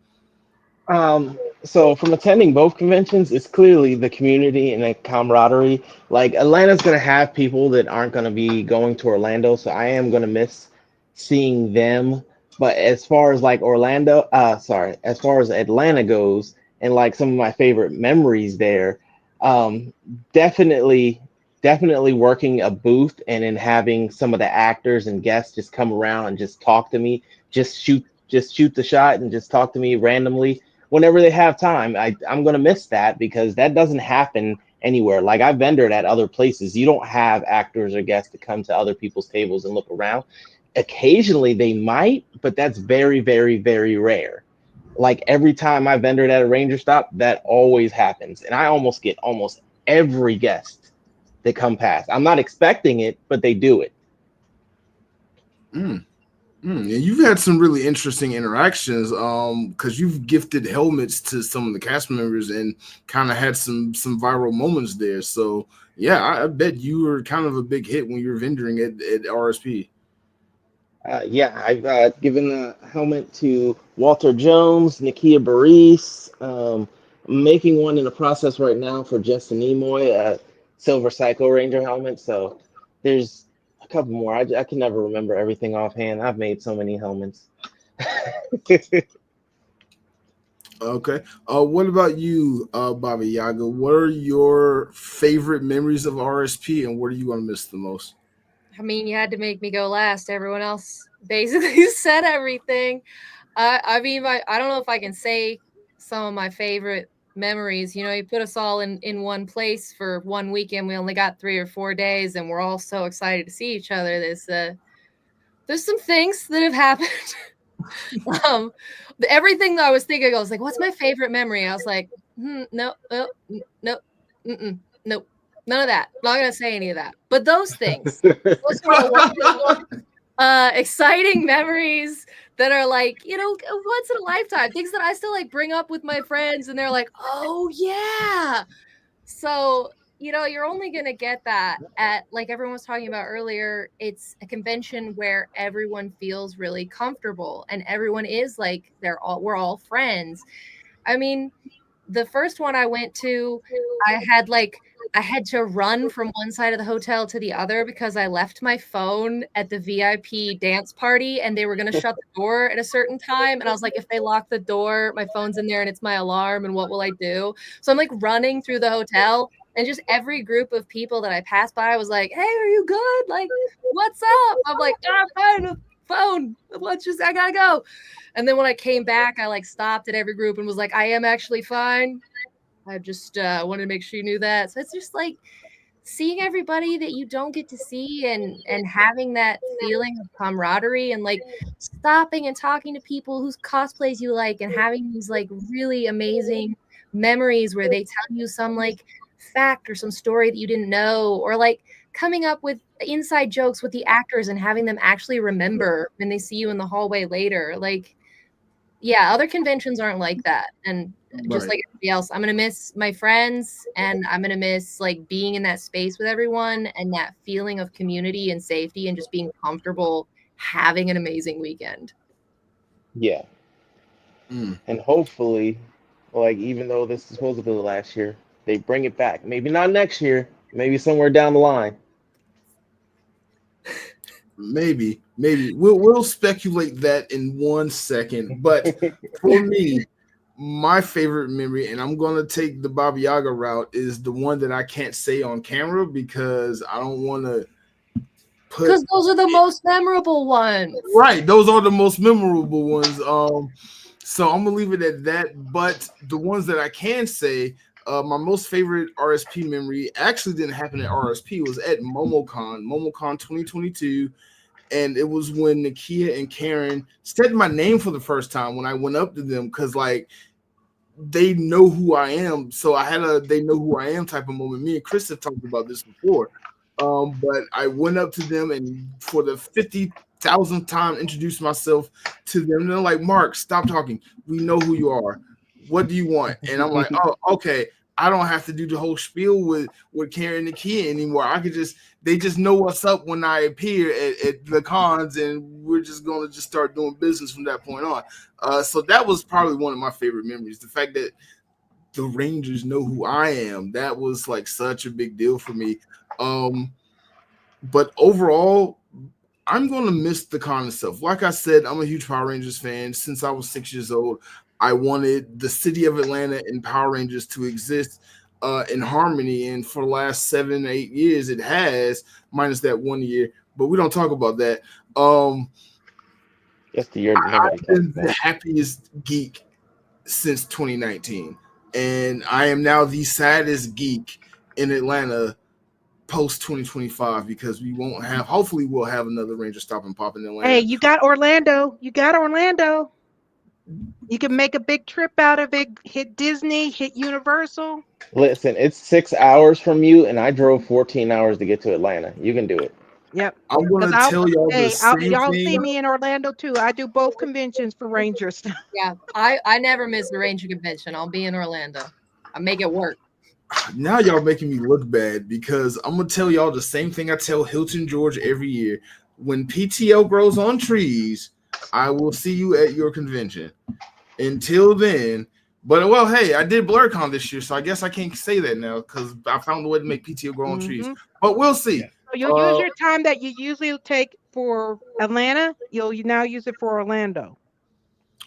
S6: So from attending both conventions, it's clearly the community and the camaraderie. Like Atlanta's gonna have people that aren't gonna be going to Orlando, so I am gonna miss seeing them. But as far as like as far as Atlanta goes, and like some of my favorite memories there, um, definitely, definitely working a booth and then having some of the actors and guests just come around and just talk to me, just shoot the shot and just talk to me randomly whenever they have time. I'm going to miss that because that doesn't happen anywhere. Like I've vendored at other places. You don't have actors or guests to come to other people's tables and look around. Occasionally they might, but that's very, very, very rare. Like every time I vendored at a Ranger stop, that always happens. And I almost get almost every guest that come past. I'm not expecting it, but they do it.
S3: Mm. And you've had some really interesting interactions, because you've gifted helmets to some of the cast members and kind of had some viral moments there. So yeah, I bet you were kind of a big hit when you were vendoring at RSP.
S6: Yeah, I've given the helmet to Walter Jones, Nakia Baris. I'm making one in the process right now for Justin Nimoy, a Silver Psycho Ranger helmet. So there's a couple more. I can never remember everything offhand. I've made so many helmets.
S3: Okay. What about you, Babayagha? What are your favorite memories of RSP, and what are you going to miss the most?
S7: I mean, you had to make me go last. Everyone else basically said everything. I mean, I don't know if I can say some of my favorite memories. You know, you put us all in one place for one weekend. We only got 3 or 4 days, and we're all so excited to see each other. There's some things that have happened. Everything that I was thinking, I was like, "What's my favorite memory?" I was like, no, no, no, nope, none of that. Not gonna say any of that. But those things, those are wonderful, exciting memories that are like, once in a lifetime. Things that I still like bring up with my friends, and they're like, "Oh yeah." So, you're only going to get that at, like everyone was talking about earlier, it's a convention where everyone feels really comfortable and everyone is like, we're all friends. I mean, the first one I went to, I had like I had to run from one side of the hotel to the other because I left my phone at the VIP dance party and they were going to shut the door at a certain time. And I was like, if they lock the door, my phone's in there and it's my alarm. And what will I do? So I'm like running through the hotel, and just every group of people that I passed by was like, hey, are you good? Like, what's up? I'm like, I'm fine with phone. I gotta go. And then when I came back, I like stopped at every group and was like, I am actually fine. I just wanted to make sure you knew that. So it's just like seeing everybody that you don't get to see, and having that feeling of camaraderie, and like stopping and talking to people whose cosplays you like, and having these like really amazing memories where they tell you some like fact or some story that you didn't know, or like coming up with inside jokes with the actors and having them actually remember when they see you in the hallway later. Like, yeah, other conventions aren't like that. And just like everybody else, I'm gonna miss my friends, and I'm gonna miss like being in that space with everyone and that feeling of community and safety and just being comfortable having an amazing weekend.
S6: Yeah. And hopefully, like, even though this is supposed to be the last year, they bring it back. Maybe not next year, maybe somewhere down the line.
S3: Maybe we'll speculate that in 1 second. But for me, my favorite memory, and I'm gonna take the Babayagha route, is the one that I can't say on camera because I don't want to put.
S7: Because those are the most memorable ones.
S3: Right, those are the most memorable ones. So I'm gonna leave it at that. But the ones that I can say, my most favorite RSP memory actually didn't happen at RSP. It was at MomoCon 2022. And it was when Nakia and Karen said my name for the first time when I went up to them, because like they know who I am. So I had a they know who I am type of moment. Me and Chris have talked about this before. But I went up to them and for the 50,000th time introduced myself to them. And they're like, Marc, stop talking. We know who you are. What do you want? And I'm like, oh, okay. I don't have to do the whole spiel with Karen and Nakia anymore. I could they just know what's up when I appear at the cons, and we're just going to just start doing business from that point on. So that was probably one of my favorite memories. The fact that the Rangers know who I am, that was like such a big deal for me. But overall, I'm going to miss the con itself. Like I said, I'm a huge Power Rangers fan. Since I was 6 years old, I wanted the city of Atlanta and Power Rangers to exist in harmony. And for the last 7-8 years, it has, minus that 1 year. But we don't talk about that.
S6: That's the year
S3: I've been the happiest geek since 2019. And I am now the saddest geek in Atlanta post 2025 because we won't have, hopefully we'll have another Rangerstop and Pop in Atlanta.
S4: Hey, you got Orlando. You can make a big trip out of it. Hit Disney, hit Universal.
S6: Listen, it's 6 hours from you, and I drove 14 hours to get to Atlanta. You can do it.
S4: Yep.
S3: I'm going to tell y'all the same
S4: y'all
S3: thing.
S4: see me in Orlando too. I do both conventions for Rangers.
S7: Yeah, I never miss the Ranger convention. I'll be in Orlando. I make it work.
S3: Now y'all making me look bad because I'm going to tell y'all the same thing I tell Hilton George every year. When PTO grows on trees, I will see you at your convention. Until then, but well, hey, I did Blerdkast this year, so I guess I can't say that now because I found a way to make PTO grow on trees. But we'll see.
S4: So you'll use your time that you usually take for Atlanta. You'll now use it for Orlando.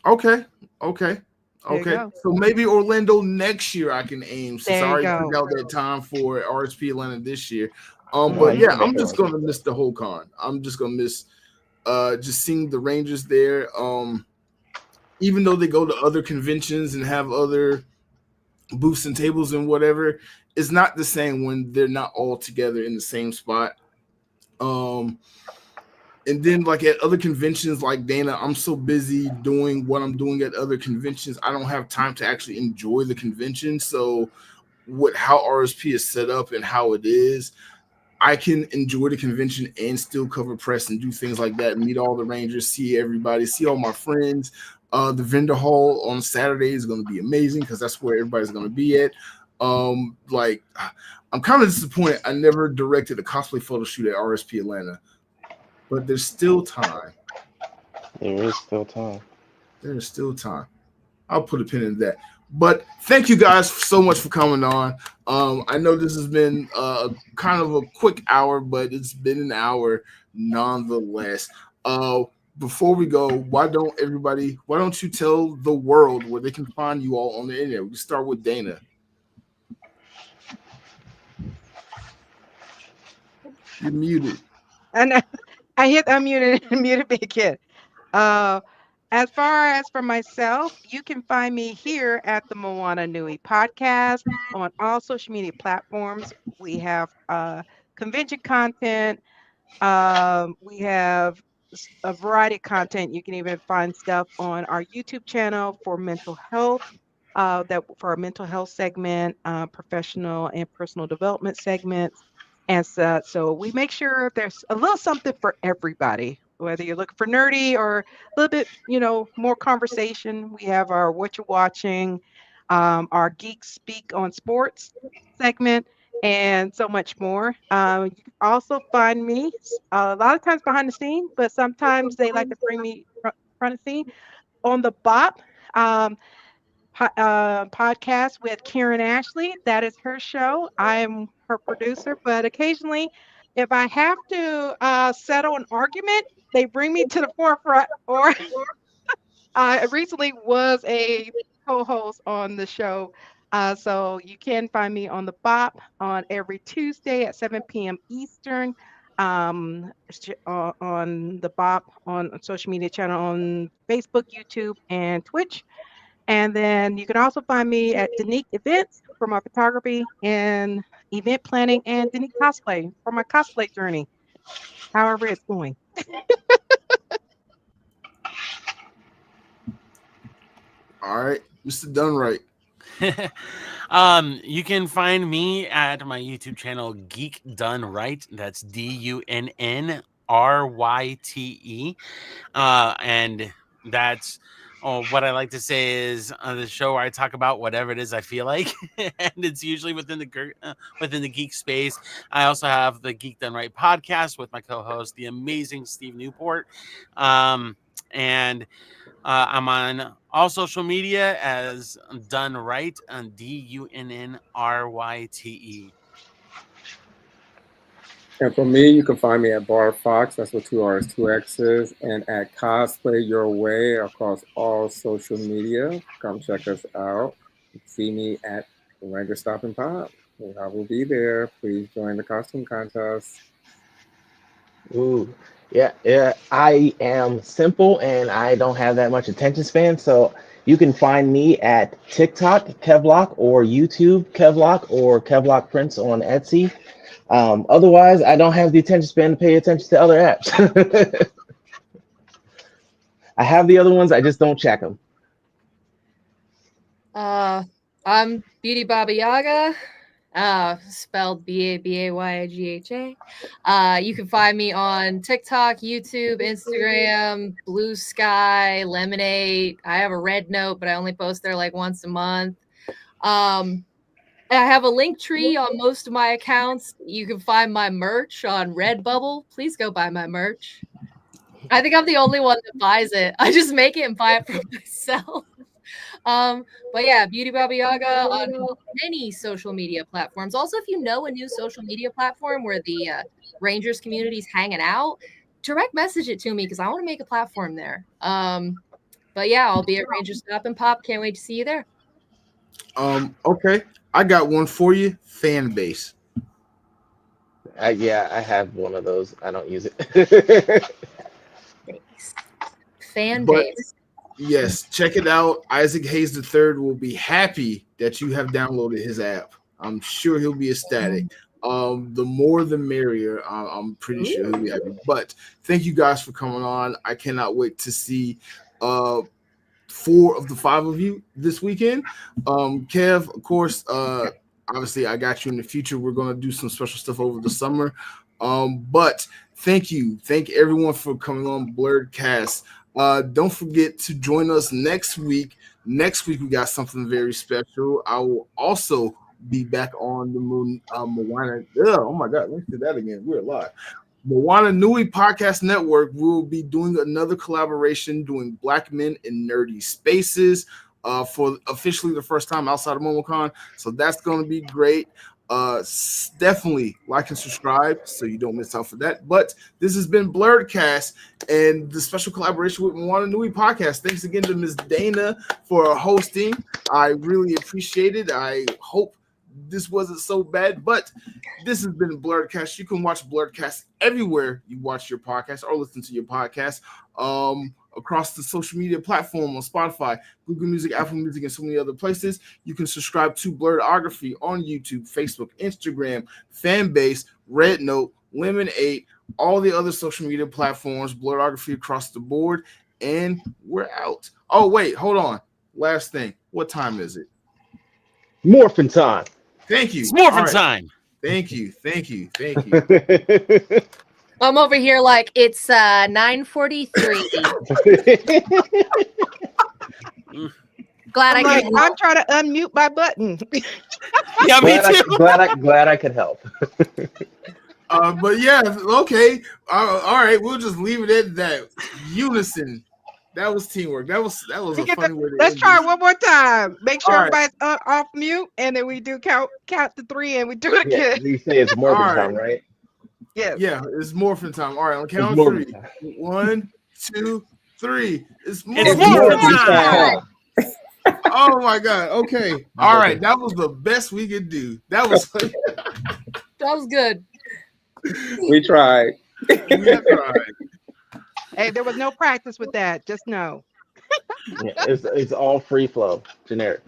S3: Okay. So maybe Orlando next year I can aim since I already took out that time for RSP Atlanta this year. But yeah, I'm just gonna miss the whole con. I'm just gonna miss just seeing the Rangers there. Even though they go to other conventions and have other booths and tables and whatever, it's not the same when they're not all together in the same spot. And then like at other conventions like Dana, I'm so busy doing what I'm doing at other conventions, I don't have time to actually enjoy the convention. So how RSP is set up and how it is, I can enjoy the convention and still cover press and do things like that, meet all the Rangers, see everybody, see all my friends. The vendor hall on Saturday is going to be amazing because that's where everybody's going to be at. Like I'm kind of disappointed I never directed a cosplay photo shoot at RSP Atlanta, but there's still time.
S6: There is still time.
S3: There's still time. I'll put a pin in that. But thank you guys so much for coming on. I know this has been kind of a quick hour, but it's been an hour nonetheless. Uh, Before we go, why don't you tell the world where they can find you all on the internet? We can start with Dana. You're muted.
S4: And I hit unmuted and muted me again. Uh, as far as for myself, you can find me here at the Moana Nui podcast on all social media platforms. We have convention content. We have a variety of content. You can even find stuff on our YouTube channel for mental health. That for our mental health segment, professional and personal development segments, and so we make sure there's a little something for everybody. Whether you're looking for nerdy or a little bit, more conversation, we have our what you're watching, our Geeks Speak on Sports segment, and so much more. You can also find me a lot of times behind the scene, but sometimes they like to bring me front of scene on the BOP. Um, Podcast with Karen Ashley. That is her show. I'm her producer, but occasionally, if I have to settle an argument, they bring me to the forefront. Or I recently was a co-host on the show. So you can find me on the BOP on every Tuesday at 7 p.m. Eastern. On the BOP on social media channel on Facebook, YouTube, and Twitch. And then you can also find me at Danique Events for my photography and event planning, and Danique Cosplay for my cosplay journey, however it's going.
S3: All right, Mr. Dunright.
S5: You can find me at my YouTube channel, Geek Done Right. That's DUNNRYTE. And that's what I like to say is the show where I talk about whatever it is I feel like, and it's usually within the geek space. I also have the Geek Done Right podcast with my co-host, the amazing Steve Newport, and I'm on all social media as Done Right on DUNNRYTE.
S1: And for me, you can find me at Bar Fox, that's with two R's, two X's, and at Cosplay Your Way across all social media. Come check us out. See me at Rangerstop and Pop. I will be there. Please join the costume contest.
S6: Ooh, yeah. I am simple and I don't have that much attention span, so you can find me at TikTok Kevlock or YouTube Kevlock or Kevlock Prince on Etsy. Otherwise, I don't have the attention span to pay attention to other apps. I have the other ones, I just don't check them.
S7: I'm Beauty Babayagha, spelled Babayagha. You can find me on TikTok, YouTube, Instagram, Blue Sky, Lemonade. I have a Red Note, but I only post there like once a month. I have a link tree on most of my accounts. You can find my merch on Redbubble. Please go buy my merch. I think I'm the only one that buys it. I just make it and buy it for myself. But yeah, Beauty Babayagha on many social media platforms. Also, if you know a new social media platform where the Rangers community is hanging out, direct message it to me because I want to make a platform there. But yeah, I'll be at Rangerstop and Pop. Can't wait to see you there.
S3: Okay, I got one for you. Fan base.
S6: Yeah, I have one of those. I don't use it.
S7: Fan base.
S3: Yes, check it out. Isaac Hayes III will be happy that you have downloaded his app. I'm sure he'll be ecstatic. The more the merrier. I'm pretty sure he'll be happy. But thank you guys for coming on. I cannot wait to see 4 of the 5 of you this weekend. Kev, of course, obviously I got you in the future. We're going to do some special stuff over the summer. But thank you. Thank everyone for coming on Blerdkast. Don't forget to join us next week. Next week we got something very special. I will also be back on the Moana. Oh my God, let's do that again. We're live. Moana Nui Podcast Network will be doing another collaboration doing Black Men in Nerdy Spaces. for officially the first time outside of MomoCon. So that's going to be great. Definitely like and subscribe so you don't miss out for that. But this has been Blerdkast and the special collaboration with Moana Nui podcast. Thanks again to Ms. Dana for hosting. I really appreciate it. I hope this wasn't so bad, but this has been Blerdkast. You can watch Blerdkast everywhere you watch your podcast or listen to your podcast. Across the social media platform on Spotify, Google Music, Apple Music, and so many other places. You can subscribe to Blerdography on YouTube, Facebook, Instagram, Fanbase, Red Note, Lemon8, all the other social media platforms, Blerdography across the board, and we're out. Oh, wait, hold on. Last thing. What time is it?
S6: Morphin' time.
S3: Thank you.
S5: It's morphin' time.
S3: Thank you.
S7: I'm over here like it's 9:43. Glad
S4: I'm trying to unmute my button.
S5: Yeah, me too.
S6: Glad I could help.
S3: But yeah, okay. All right, we'll just leave it at that. Unison. That was teamwork. That was a funny way to
S4: Let's
S3: end
S4: try
S3: this.
S4: one more time. Make sure
S3: All right.
S4: everybody's off mute, and then we do count to 3, and we do it
S6: Yeah,
S4: again.
S6: you say it's morphin'
S3: All right.
S6: time, right?
S4: Yes.
S3: Yeah, it's morphin' time. All right, on count
S6: It's
S3: of
S6: morphin'
S3: 3.
S6: time.
S3: 1, 2, 3. It's
S5: It's
S3: morphin'
S5: morphin'
S3: time.
S5: time.
S3: Oh my god. Okay. All right. That was the best we could do. That was
S7: that was good.
S1: We tried.
S3: we tried.
S4: Hey, there was no practice with that. Just know.
S6: Yeah, it's all free flow, generic.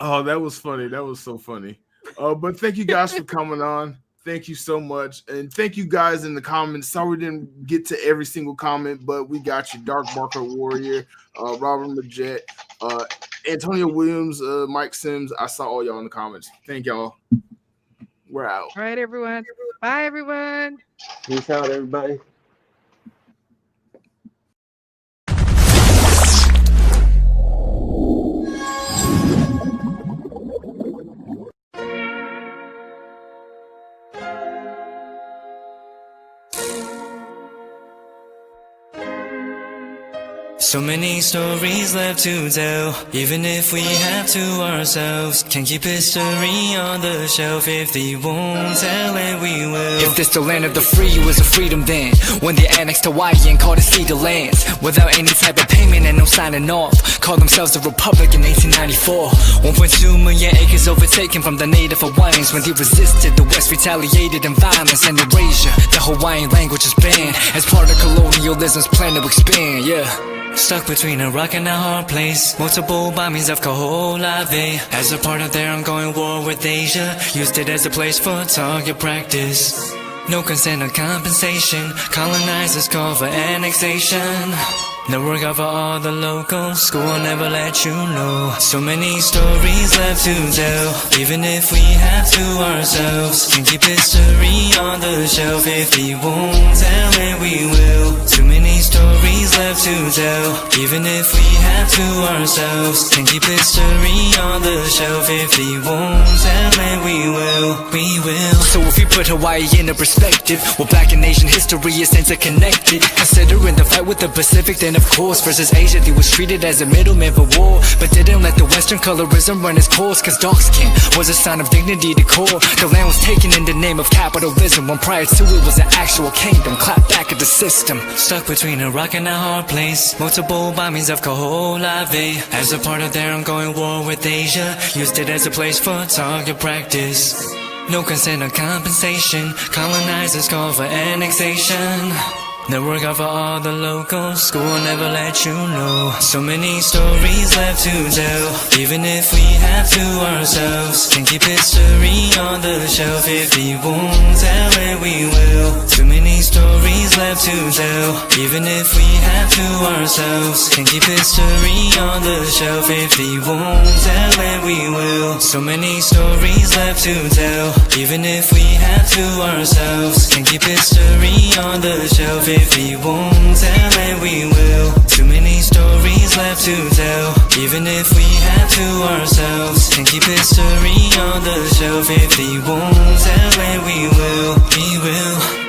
S3: Oh, that was funny. That was so funny. But thank you guys for coming on. Thank you so much. And thank you guys in the comments. Sorry we didn't get to every single comment, but we got you. Dark Barker Warrior, Robert Majet, Antonio Williams, Mike Sims. I saw all y'all in the comments. Thank y'all. We're out.
S4: All right, everyone. Bye, everyone.
S6: Peace out, everybody.
S8: So many stories left to tell, even if we have to ourselves. Can keep history on the shelf. If they won't tell it, we will.
S9: If this the land of the free, it was a freedom then. When they annexed Hawaii and called it Cedar Lands, without any type of payment and no signing off. Called themselves the Republic in 1894. 1.2 million acres overtaken from the native Hawaiians. When they resisted, the West retaliated in violence and erasure. The Hawaiian language is banned as part of colonialism's plan to expand, yeah.
S8: Stuck between a rock and a hard place. Multiple bombings of Kaho'olawe. As a part of their ongoing war with Asia, used it as a place for target practice. No consent or compensation. Colonizers call for annexation. No work out for all the locals. School will never let you know. So many stories left to tell, even if we have to ourselves. Can keep history on the shelf. If they won't tell it, we will. Too many stories left to tell, even if we have to ourselves. Can keep history on the shelf. If they won't tell it, we will. We will.
S9: So if we put Hawaii into perspective, well, back in Asian history it's interconnected. Considering the fight with the Pacific, then of course versus Asia, they was treated as a middleman for war, but didn't let the Western colorism run its course. Cause dark skin was a sign of dignity to core. The land was taken in the name of capitalism, when prior to it was an actual kingdom. Clap back at the system.
S8: Stuck between a rock and a hard place. Multiple bombings of Kaho'olawe. As a part of their ongoing war with Asia, used it as a place for target practice. No consent or compensation. Colonizers call for annexation. No work out for all the locals. School will never let you know. So many stories left to tell, even if we have to ourselves. Can keep history on the shelf. If they won't tell it, we will. Too many stories left to tell, even if we have to ourselves. Can keep history on the shelf. If they won't tell it, we will. So many stories left to tell, even if we have to ourselves. Can keep history on the shelf. If they won't tell it, we will. Too many stories left to tell, even if we have to ourselves. Can keep history on the shelf. If they won't tell it, we will. We will.